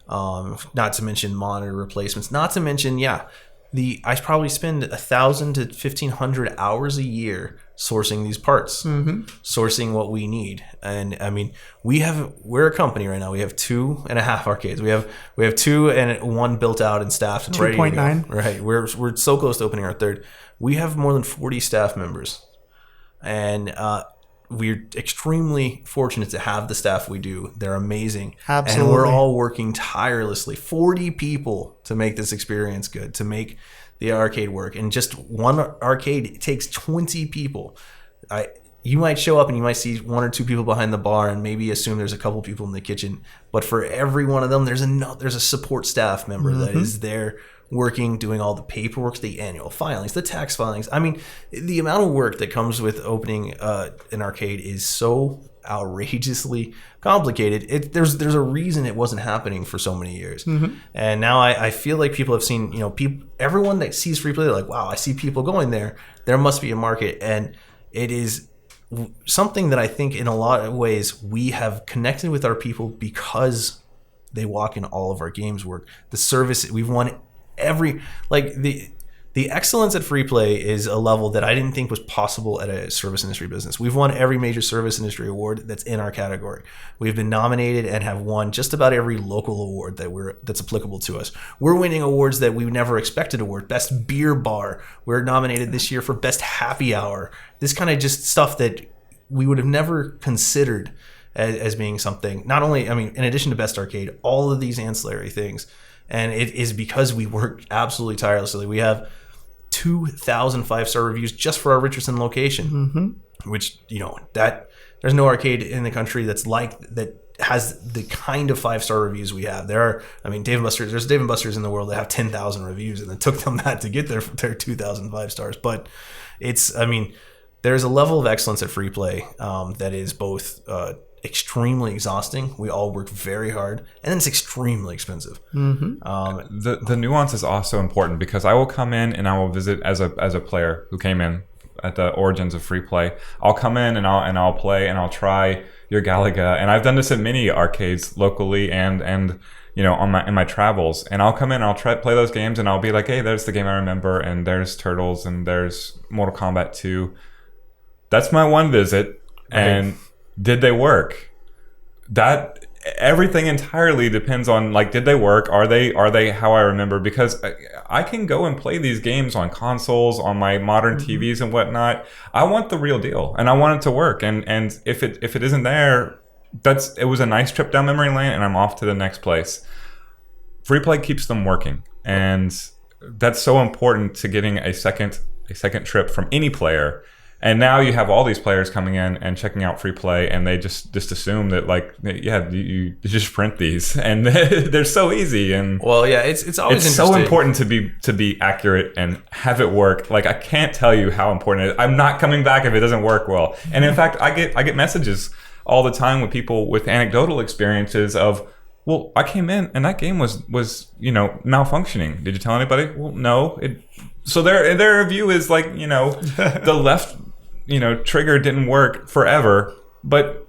Not to mention monitor replacements. Not to mention, I probably spend 1,000 to 1,500 hours a year sourcing these parts, sourcing what we need. And I mean, we're a company right now. We have 2.5 arcades. We have 2 and 1 built out and staffed and ready to go. 2.9. Right. We're so close to opening our 3rd. We have more than 40 staff members, and we're extremely fortunate to have the staff we do. They're amazing. Absolutely. And we're all working tirelessly, 40 people, to make this experience good, to make the arcade work. And just one arcade, it takes 20 people. You might show up and you might see 1 or 2 people behind the bar and maybe assume there's a couple people in the kitchen. But for every one of them, there's a support staff member that is there working, doing all the paperwork, the annual filings, the tax filings. I mean, the amount of work that comes with opening an arcade is so outrageously complicated. There's a reason it wasn't happening for so many years. And now I feel like people have seen, everyone that sees free play, they're like, wow, I see people going there. There must be a market. And it is something that I think in a lot of ways we have connected with our people because they walk in all of our games work. The service, we've won the excellence at free play is a level that I didn't think was possible at a service industry business. We've won every major service industry award that's in our category. We've been nominated and have won just about every local award that's applicable to us. We're winning awards that we never expected to win. Best beer bar. We're nominated this year for best happy hour. This kind of just stuff that we would have never considered as being something. Not only, in addition to best arcade, all of these ancillary things. And it is because we work absolutely tirelessly. We have 2,000 5-star reviews just for our Richardson location, which, that there's no arcade in the country that has the kind of 5-star reviews we have. There's Dave & Buster's in the world that have 10,000 reviews, and it took them that to get their 2,000 5-stars. But there's a level of excellence at free play that is both extremely exhausting. We all work very hard, and then it's extremely expensive. The nuance is also important, because I will come in and I will visit as a player who came in at the origins of free play. I'll come in and I'll play and I'll try your Galaga, and I've done this at many arcades locally and in my travels. And I'll come in and I'll play those games, and I'll be like, hey, there's the game I remember, and there's Turtles, and there's Mortal Kombat 2. That's my one visit, and did they work? That everything entirely depends on, did they work? Are they how I remember? Because I can go and play these games on consoles, on my modern TVs and whatnot. I want the real deal, and I want it to work. And if it isn't there, it was a nice trip down memory lane, and I'm off to the next place. Free play keeps them working, and that's so important to getting a second trip from any player. And now you have all these players coming in and checking out free play, and they just assume that you just print these, and they're so easy. And it's always so important to be accurate and have it work. I can't tell you how important it is. I'm not coming back if it doesn't work well. And in fact, I get messages all the time with people with anecdotal experiences of, well, I came in and that game was malfunctioning. Did you tell anybody? Well, no. So their view is the left trigger didn't work forever, but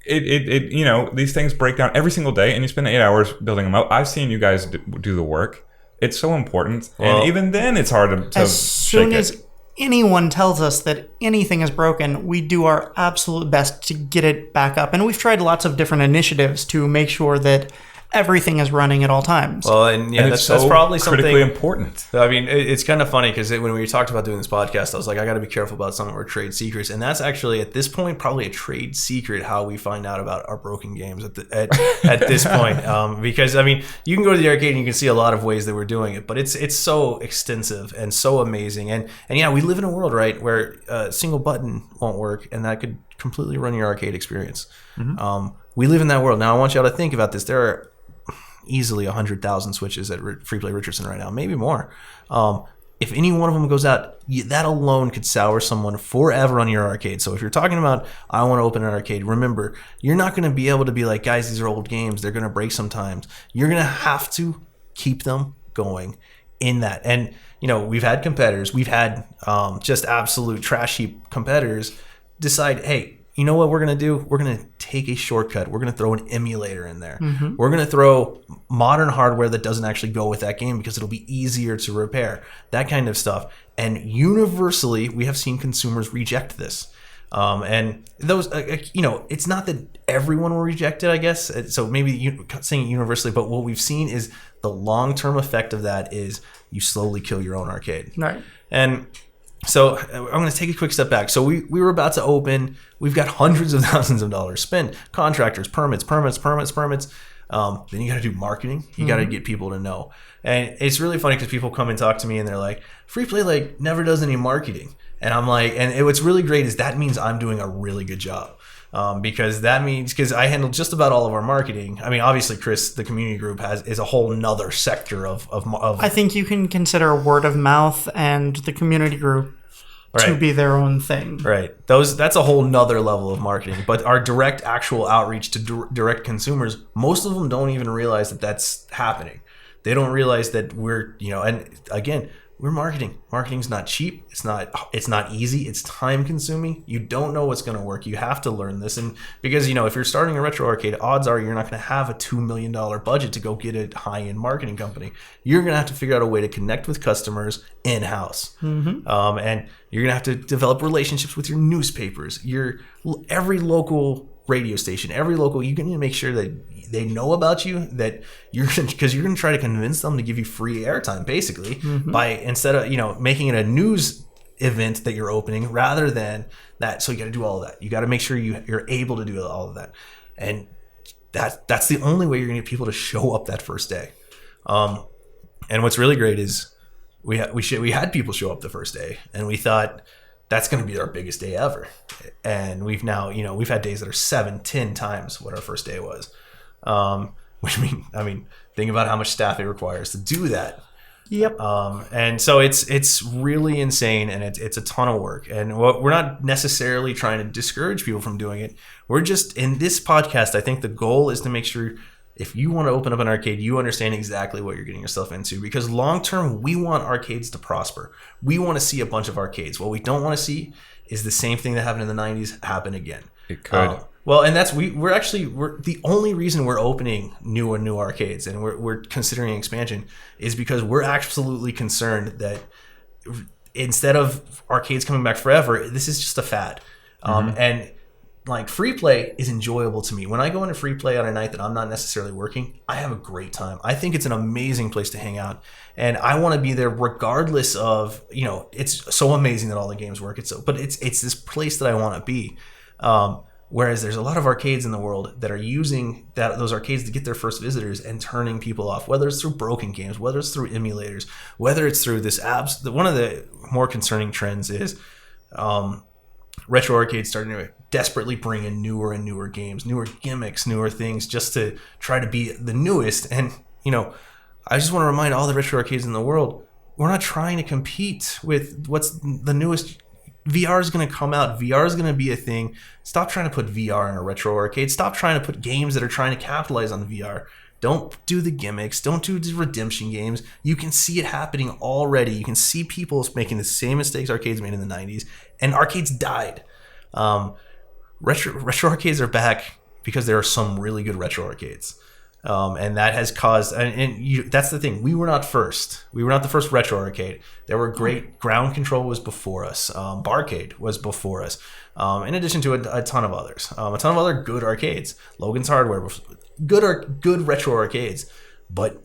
it these things break down every single day, and you spend 8 hours building them up. I've seen you guys do the work. It's so important, and even then it's hard to as soon as anyone tells us that anything is broken, we do our absolute best to get it back up, and we've tried lots of different initiatives to make sure that everything is running at all times. Well, and that's probably something critically important. It's kind of funny because when we talked about doing this podcast, I was like, I got to be careful about some of our trade secrets, and that's actually at this point probably a trade secret how we find out about our broken games at this point. Because you can go to the arcade and you can see a lot of ways that we're doing it, but it's so extensive and so amazing, and we live in a world, right, where a single button won't work, and that could completely run your arcade experience. We live in that world. Now I want y'all to think about this. There are easily 100,000 switches at Free Play Richardson right now, maybe more. If any one of them goes out, that alone could sour someone forever on your arcade. So if you're talking about, I want to open an arcade, remember, you're not going to be able to be like, guys, these are old games. They're going to break sometimes. You're going to have to keep them going in that. And, we've had competitors. We've had just absolute trash heap competitors decide, hey, you know what we're going to do? We're going to take a shortcut. We're going to throw an emulator in there. We're going to throw modern hardware that doesn't actually go with that game because it'll be easier to repair, that kind of stuff. And universally, we have seen consumers reject this. And those, it's not that everyone will reject it, I guess. So maybe saying it universally, but what we've seen is the long-term effect of that is you slowly kill your own arcade. Right. And so I'm going to take a quick step back. So we were about to open. We've got hundreds of thousands of dollars spent. Contractors, permits. Then you got to do marketing. You got to get people to know. And it's really funny because people come and talk to me and they're like, Free Play like never does any marketing. And I'm like, and what's really great is that means I'm doing a really good job. Because that means, because I handle just about all of our marketing. I mean, obviously, Chris, the community group is a whole nother sector of. I think you can consider word of mouth and the community group to be their own thing. Right. That's a whole nother level of marketing. But our direct actual outreach to direct consumers, most of them don't even realize that that's happening. They don't realize that we're, and again, we're marketing. Marketing's not cheap. It's not easy. It's time consuming. You don't know what's going to work. You have to learn this. And because, if you're starting a retro arcade, odds are you're not going to have a $2 million budget to go get a high-end marketing company. You're going to have to figure out a way to connect with customers in-house. And you're going to have to develop relationships with your newspapers, every local radio station, you're going to make sure that they know about you, that because you're going to try to convince them to give you free airtime, basically, by instead of making it a news event that you're opening rather than that. So you got to do all of that. You got to make sure you're able to do all of that, and that's the only way you're going to get people to show up that first day. And what's really great is we had people show up the first day, and we thought that's going to be our biggest day ever. And we've now, we've had days that are 7-10 times what our first day was. Which think about how much staff it requires to do that. Yep. And so it's really insane, and it's a ton of work. And we're not necessarily trying to discourage people from doing it. We're just, in this podcast, I think the goal is to make sure if you want to open up an arcade, you understand exactly what you're getting yourself into. Because long term, we want arcades to prosper. We want to see a bunch of arcades. What we don't want to see is the same thing that happened in the 90s happen again. It could. Well, and that's we're the only reason we're opening new arcades and we're considering expansion is because we're absolutely concerned that instead of arcades coming back forever, this is just a fad. And like Free Play is enjoyable to me. When I go into Free Play on a night that I'm not necessarily working, I have a great time. I think it's an amazing place to hang out, and I want to be there regardless of it's so amazing that all the games work. But it's this place that I want to be. Whereas there's a lot of arcades in the world that are using those arcades to get their first visitors and turning people off, whether it's through broken games, whether it's through emulators, whether it's through this apps. One of the more concerning trends is retro arcades starting to desperately bring in newer and newer games, newer gimmicks, newer things just to try to be the newest. And, I just want to remind all the retro arcades in the world, we're not trying to compete with what's the newest. VR is going to come out. VR is going to be a thing. Stop trying to put VR in a retro arcade. Stop trying to put games that are trying to capitalize on VR. Don't do the gimmicks. Don't do the redemption games. You can see it happening already. You can see people making the same mistakes arcades made in the 90s, and arcades died. Retro arcades are back because there are some really good retro arcades. And that has caused, that's the thing. We were not first. We were not the first retro arcade. There were great. Ground Control was before us. Barcade was before us. In addition to a ton of others. A ton of other good arcades. Logan's Hardware, good retro arcades. But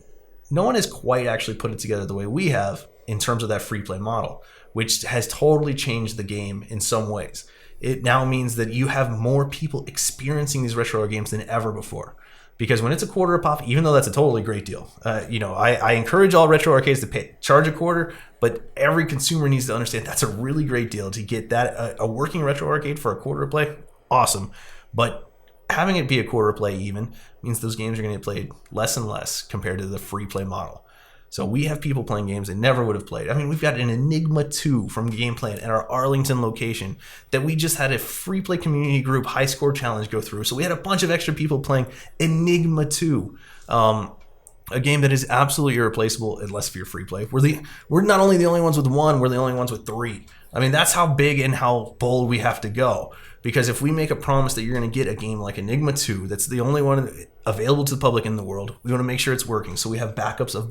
no one has quite actually put it together the way we have in terms of that free play model, which has totally changed the game in some ways. It now means that you have more people experiencing these retro games than ever before. Because when it's $0.25 a pop, even though that's a totally great deal, I encourage all retro arcades to charge $0.25, but every consumer needs to understand that's a really great deal to get that a working retro arcade for $0.25 a play. Awesome, but having it be $0.25 a play even means those games are going to get played less and less compared to the free play model. So we have people playing games they never would have played. I mean, we've got an Enigma 2 from Gameplay at our Arlington location that we just had a free play community group high score challenge go through. So we had a bunch of extra people playing Enigma 2, a game that is absolutely irreplaceable unless you're free play. We're not only the only ones with 1, we're the only ones with 3. I mean, that's how big and how bold we have to go. Because if we make a promise that you're going to get a game like Enigma 2, that's the only one available to the public in the world, we want to make sure it's working. So we have backups of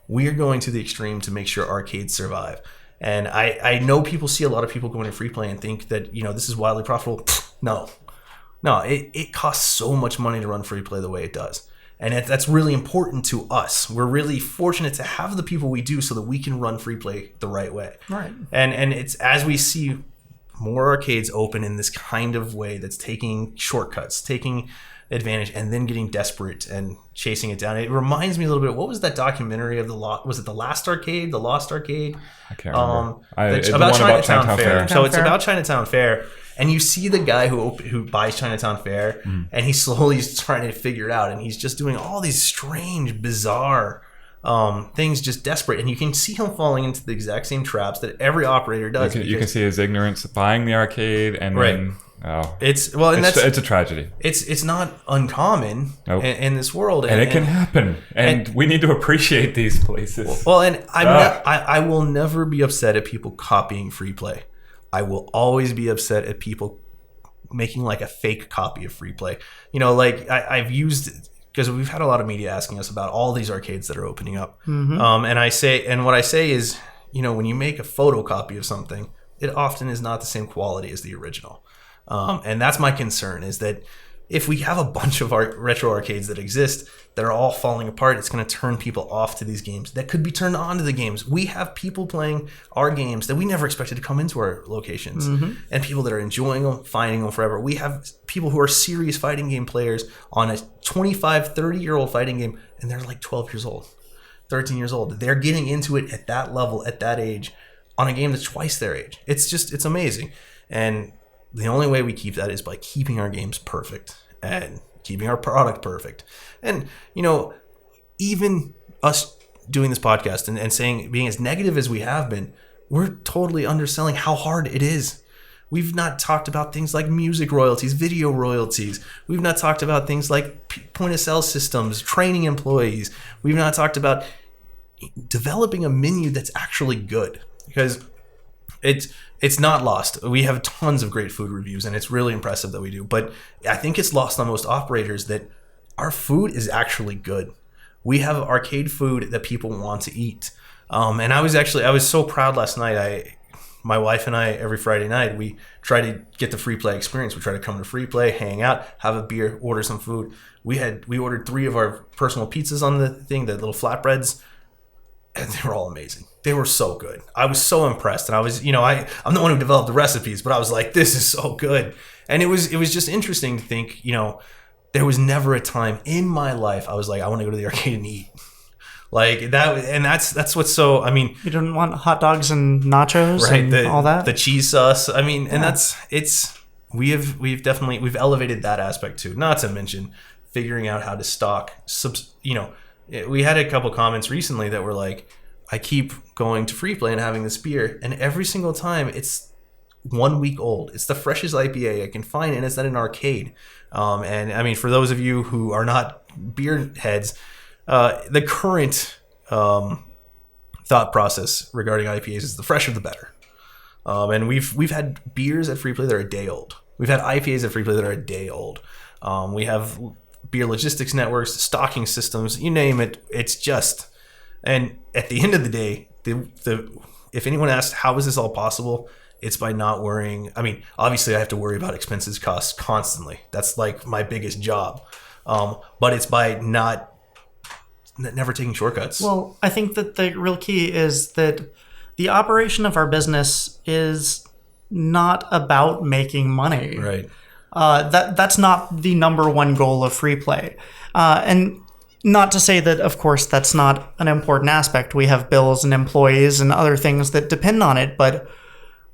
we are going to the extreme to make sure arcades survive. And I know people see a lot of people going to free play and think that, this is wildly profitable. No, it costs so much money to run free play the way it does. And that's really important to us. We're really fortunate to have the people we do so that we can run free play the right way. Right. And it's as we see more arcades open in this kind of way that's taking shortcuts, taking advantage, and then getting desperate and chasing it down. It reminds me a little bit. What was that documentary of was it The Lost Arcade? The Lost Arcade? I can't remember. It's about Chinatown Fair. So it's Fair. about Chinatown Fair, and you see the guy who buys Chinatown Fair, and he slowly is trying to figure it out, and he's just doing all these strange, bizarre things, just desperate, and you can see him falling into the exact same traps that every operator does. You can see his ignorance buying the arcade, and then it's a tragedy. It's not uncommon in this world, and it can happen, and we need to appreciate these places. Well, and I will never be upset at people copying free play. I will always be upset at people making like a fake copy of free play. I've used, because we've had a lot of media asking us about all these arcades that are opening up. Mm-hmm. And what I say is, when you make a photocopy of something, it often is not the same quality as the original. And that's my concern, is that if we have a bunch of retro arcades that exist that are all falling apart, it's going to turn people off to these games that could be turned on to the games. We have people playing our games that we never expected to come into our locations, and people that are enjoying them, finding them forever. We have people who are serious fighting game players on a 25, 30-year-old fighting game, and they're like 12 years old, 13 years old. They're getting into it at that level, at that age, on a game that's twice their age. It's amazing. And the only way we keep that is by keeping our games perfect and keeping our product perfect. And, even us doing this podcast and saying, being as negative as we have been, we're totally underselling how hard it is. We've not talked about things like music royalties, video royalties. We've not talked about things like point of sale systems, training employees. We've not talked about developing a menu that's actually good, because it's not lost. We have tons of great food reviews, and it's really impressive that we do. But I think it's lost on most operators that our food is actually good. We have arcade food that people want to eat. And I was so proud last night. My wife and I, every Friday night, we try to get the free play experience. We try to come to free play, hang out, have a beer, order some food. We ordered 3 of our personal pizzas on the thing, the little flatbreads, and they were all amazing. They were so good. I was so impressed. And I was, I'm the one who developed the recipes, but I was like, this is so good. And it was just interesting to think, there was never a time in my life I was like, I want to go to the arcade and eat. Like that, and that's what's so. I mean, you don't want hot dogs and nachos, right? And all that, the cheese sauce. I mean, and we've definitely elevated that aspect too. Not to mention figuring out how to stock. We had a couple comments recently that were like, I keep going to free play and having this beer, and every single time it's 1 week old. It's the freshest IPA I can find, and it's at an arcade. And I mean, for those of you who are not beer heads, the current thought process regarding IPAs is the fresher the better. And we've had beers at free play that are a day old. We've had IPAs at free play that are a day old. We have beer logistics networks, stocking systems, you name it. It's just, and at the end of the day, if anyone asks how is this all possible, it's by not worrying. I mean, obviously I have to worry about expenses, costs constantly. That's like my biggest job. But it's by never taking shortcuts. Well, I think that the real key is that the operation of our business is not about making money. Right. That's not the number one goal of free play. And not to say that, of course, that's not an important aspect. We have bills and employees and other things that depend on it, but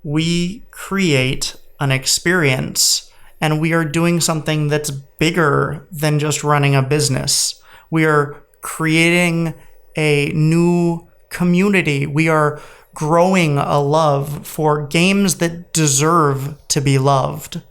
we create an experience, and we are doing something that's bigger than just running a business. We are creating a new community. We are growing a love for games that deserve to be loved.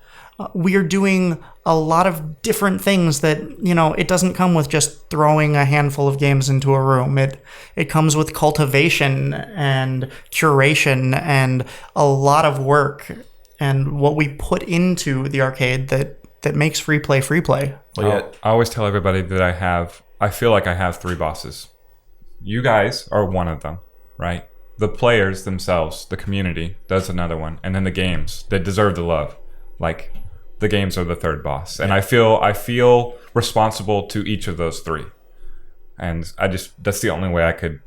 We are doing a lot of different things that, it doesn't come with just throwing a handful of games into a room. It comes with cultivation and curation and a lot of work. and what we put into the arcade that makes free play. Well, yeah. I always tell everybody that I feel like I have 3 bosses. You guys are one of them, right? The players themselves, the community, that's another one. And then the games that deserve the love. Like, the games are the 3rd boss. And I feel responsible to each of those 3. And that's the only way I could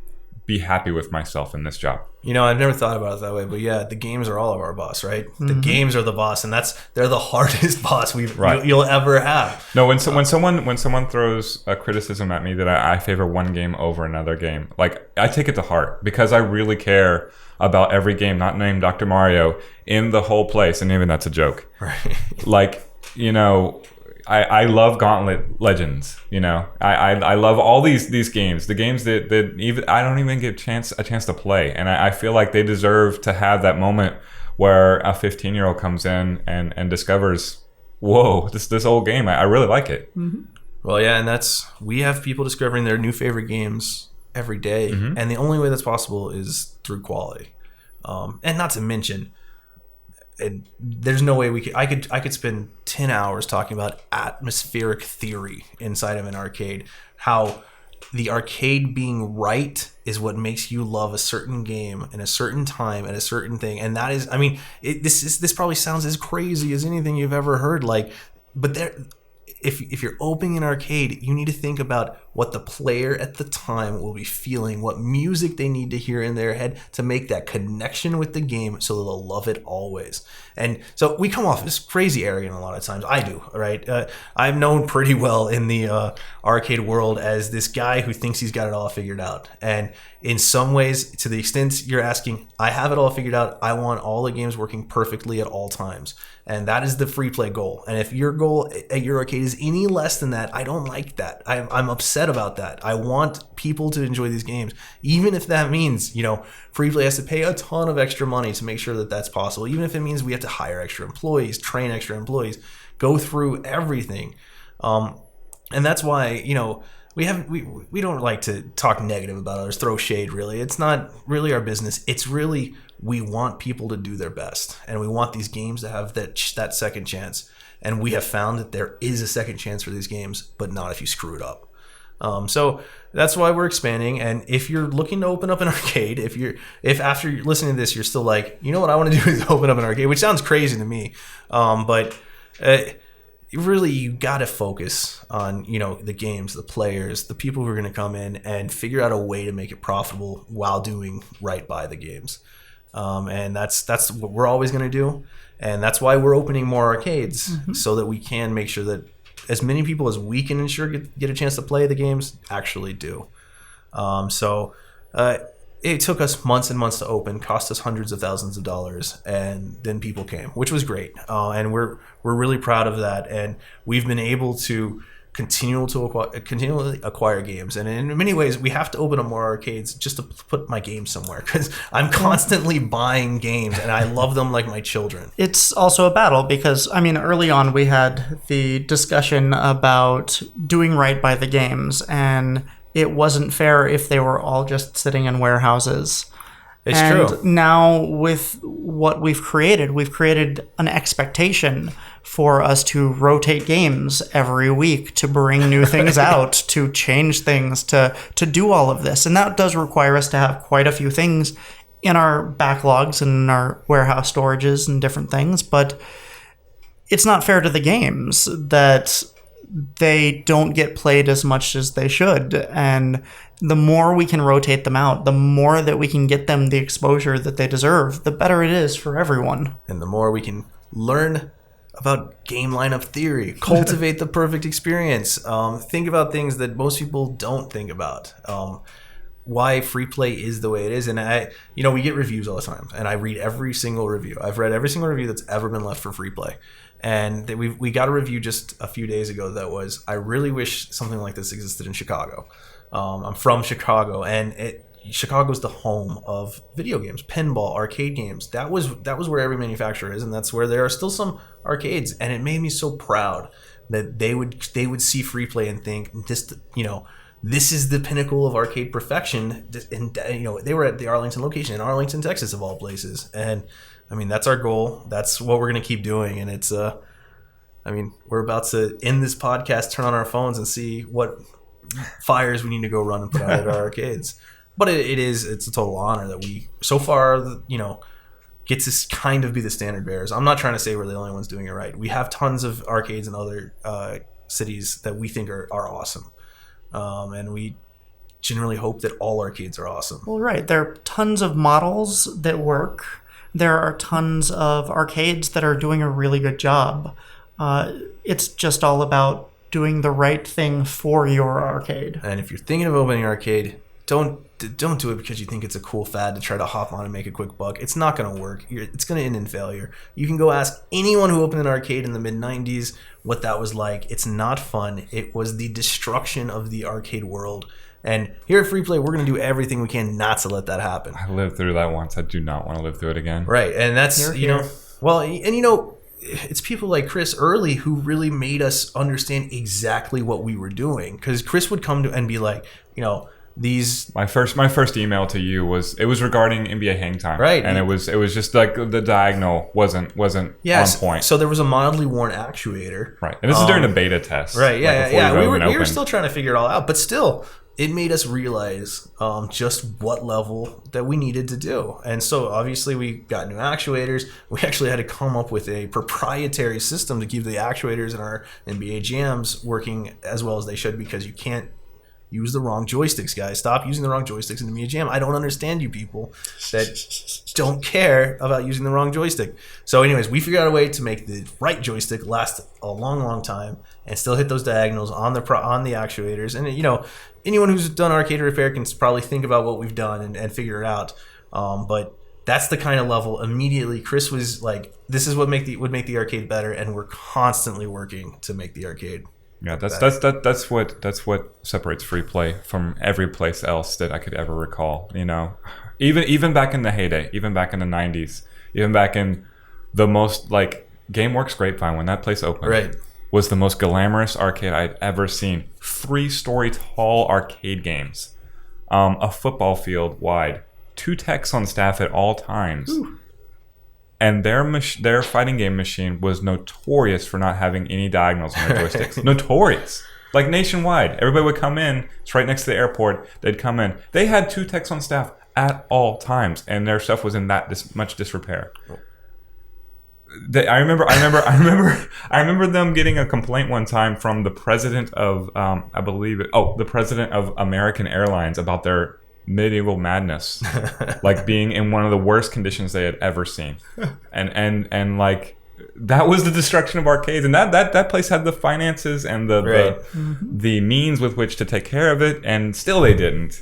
be happy with myself in this job. I've never thought about it that way, but yeah, the games are all of our boss, right? Mm-hmm. The games are the boss, and they're the hardest boss you'll ever have. No, when someone throws a criticism at me that I favor one game over another game, like, I take it to heart, because I really care about every game not named Dr. Mario in the whole place, and even that's a joke. Right. Like, I love Gauntlet Legends. I love all these games, the games that even I don't even get a chance to play, and I feel like they deserve to have that moment where a 15-year-old comes in and discovers, whoa, this old game, I really like it. Mm-hmm. Well, yeah, and we have people discovering their new favorite games every day, mm-hmm. and the only way that's possible is through quality, and not to mention. And there's no way I could spend 10 hours talking about atmospheric theory inside of an arcade, how the arcade being right is what makes you love a certain game in a certain time and a certain thing. And that is, this probably sounds as crazy as anything you've ever heard, but if you're opening an arcade, you need to think about what the player at the time will be feeling, what music they need to hear in their head to make that connection with the game so they'll love it always. And so we come off as crazy arrogant a lot of times. I do, right? I'm known pretty well in the arcade world as this guy who thinks he's got it all figured out. And in some ways, to the extent you're asking, I have it all figured out. I want all the games working perfectly at all times. And that is the free play goal. And if your goal at your arcade is any less than that, I don't like that. I'm upset about that. I want people to enjoy these games, even if that means, free play has to pay a ton of extra money to make sure that that's possible. Even if it means we have to hire extra employees, train extra employees, go through everything. And that's why, we don't like to talk negative about others, throw shade, really. It's not really our business. It's really, we want people to do their best, and we want these games to have that second chance. And we have found that there is a second chance for these games, but not if you screw it up. So that's why we're expanding. And if you're looking to open up an arcade, if after you're listening to this, you're still like, what I want to do is open up an arcade, which sounds crazy to me. But really, you got to focus on, the games, the players, the people who are going to come in and figure out a way to make it profitable while doing right by the games. And that's what we're always going to do. And that's why we're opening more arcades, mm-hmm. so that we can make sure that as many people as we can ensure get a chance to play the games actually do. It took us months and months to open, cost us hundreds of thousands of dollars, and then people came, which was great. And we're really proud of that. And we've been able to continually acquire games. And in many ways, we have to open up more arcades just to put my games somewhere, because I'm constantly buying games and I love them like my children. It's also a battle because, early on we had the discussion about doing right by the games, and it wasn't fair if they were all just sitting in warehouses. It's true. Now with what we've created an expectation for us to rotate games every week, to bring new things out, to change things, to do all of this. And that does require us to have quite a few things in our backlogs and in our warehouse storages and different things. But it's not fair to the games that they don't get played as much as they should. And the more we can rotate them out, the more that we can get them the exposure that they deserve, the better it is for everyone. And the more we can learn about game lineup theory, cultivate the perfect experience, think about things that most people don't think about. Why free play is the way it is. And we get reviews all the time, and I read every single review. I've read every single review that's ever been left for free play. And we got a review just a few days ago that was, I really wish something like this existed in Chicago. I'm from Chicago, and Chicago's the home of video games, pinball, arcade games. That was where every manufacturer is, and that's where there are still some arcades. And it made me so proud that they would see free play and think, this is the pinnacle of arcade perfection. And they were at the Arlington location in Arlington, Texas, of all places. And I mean, that's our goal. That's what we're going to keep doing. And it's, I mean, we're about to end this podcast, turn on our phones and see what fires we need to go run and put out at our arcades. But it's a total honor that we, so far, you know, get to kind of be the standard bearers. I'm not trying to say we're the only ones doing it right. We have tons of arcades in other cities that we think are awesome. And we generally hope that all arcades are awesome. Well, right. There are tons of models that work. There are tons of arcades that are doing a really good job. It's just all about doing the right thing for your arcade. And if you're thinking of opening an arcade, don't do it because you think it's a cool fad to try to hop on and make a quick buck. It's not going to work. It's going to end in failure. You can go ask anyone who opened an arcade in the mid-90s what that was like. It's not fun. It was the destruction of the arcade world. And here at Free Play, we're going to do everything we can not to let that happen. I lived through that once. I do not want to live through it again. Right. And that's, you know, well, and you know, it's people like Chris early who really made us understand exactly what we were doing. Because Chris would come to and be like, you know, these my first email to you was regarding NBA Hang Time, right? And it was just like the diagonal wasn't on point. So there was a mildly worn actuator, right? And this is during the beta test, right? Yeah. We were still trying to figure it all out, but still, it made us realize just what level that we needed to do. And so obviously we got new actuators. We actually had to come up with a proprietary system to keep the actuators in our NBA jams working as well as they should, because you can't use the wrong joysticks, guys. Stop using the wrong joysticks in the NBA Jam. I don't understand you people that don't care about using the wrong joystick. So anyways, we figured out a way to make the right joystick last a long, long time and still hit those diagonals on the actuators. And, you know, anyone who's done arcade repair can probably think about what we've done and figure it out. But that's the kind of level immediately Chris was like, this is what would make the arcade better, and we're constantly working to make the arcade. Yeah, that's what separates Free Play from every place else that I could ever recall. You know, even back in the heyday, even back in the 90s, even back in the most like GameWorks Grapevine, when that place opened, right, was the most glamorous arcade I'd ever seen. 3-story tall arcade games, a football field wide, 2 techs on staff at all times. Ooh. And their fighting game machine was notorious for not having any diagonals on their joysticks. Notorious. Like nationwide. Everybody would come in. It's right next to the airport. They'd come in. They had 2 techs on staff at all times, and their stuff was in much disrepair. I remember them getting a complaint one time from the president of the president of American Airlines about their medieval madness, like being in one of the worst conditions they had ever seen, and like that was the destruction of arcades, and that place had the finances and the means with which to take care of it, and still they didn't.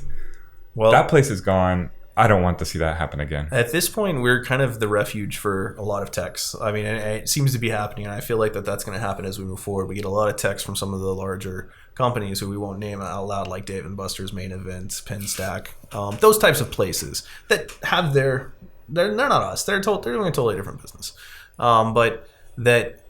Well, that place is gone. I don't want to see that happen again. At this point, we're kind of the refuge for a lot of techs. I mean, it seems to be happening, and I feel like that's going to happen as we move forward. We get a lot of techs from some of the larger companies who we won't name out loud, like Dave & Buster's, Main Event, Pinstack, those types of places that have they're not us. They're doing a totally different business, but that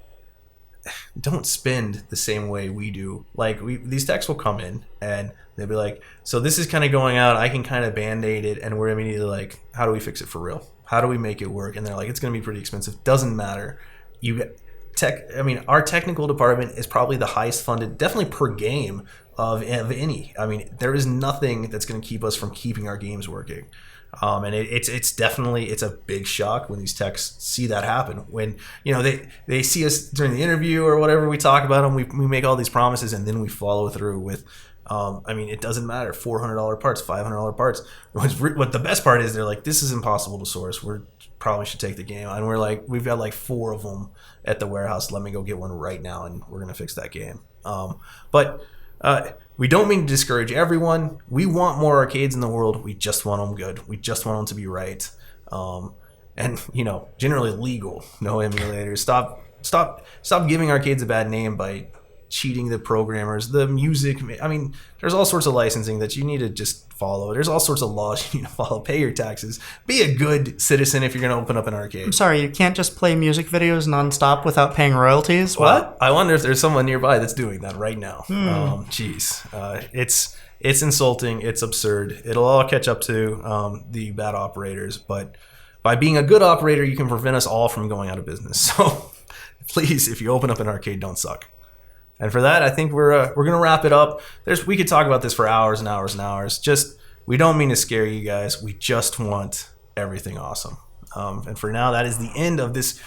don't spend the same way we do. Like these techs will come in and they'll be like, so this is kind of going out, I can kind of band-aid it, and we're immediately like, how do we fix it for real? How do we make it work? And they're like, it's going to be pretty expensive. Doesn't matter. Our technical department is probably the highest funded, definitely per game of any. I mean, there is nothing that's going to keep us from keeping our games working. And it's definitely a big shock when these techs see that happen. When, you know, they see us during the interview or whatever, we talk about them, we make all these promises, and then we follow through with, I mean, it doesn't matter, $400 parts, $500 parts. What the best part is, they're like, this is impossible to source. We probably should take the game. And we're like, we've got like 4 of them at the warehouse. Let me go get one right now, and we're going to fix that game. But we don't mean to discourage everyone. We want more arcades in the world. We just want them good. We just want them to be right. And, you know, generally legal. No emulators. Stop giving arcades a bad name by cheating the programmers, the music. I mean, there's all sorts of licensing that you need to just follow. There's all sorts of laws you need to follow. Pay your taxes. Be a good citizen if you're going to open up an arcade. I'm sorry, you can't just play music videos nonstop without paying royalties? What? I wonder if there's someone nearby that's doing that right now. It's insulting. It's absurd. It'll all catch up to the bad operators, but by being a good operator, you can prevent us all from going out of business. So please, if you open up an arcade, don't suck. And for that, I think we're gonna wrap it up. We could talk about this for hours and hours and hours. Just, we don't mean to scare you guys. We just want everything awesome. And for now, that is the end of this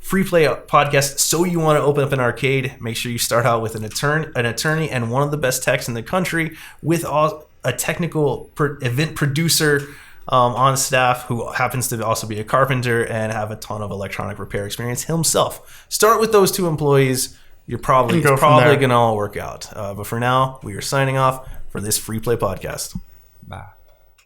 free play podcast. So you want to open up an arcade? Make sure you start out with an attorney and one of the best techs in the country, with a technical event producer on staff who happens to also be a carpenter and have a ton of electronic repair experience himself. Start with those two employees. It's probably going to all work out. But for now, we are signing off for this free play podcast. Bye.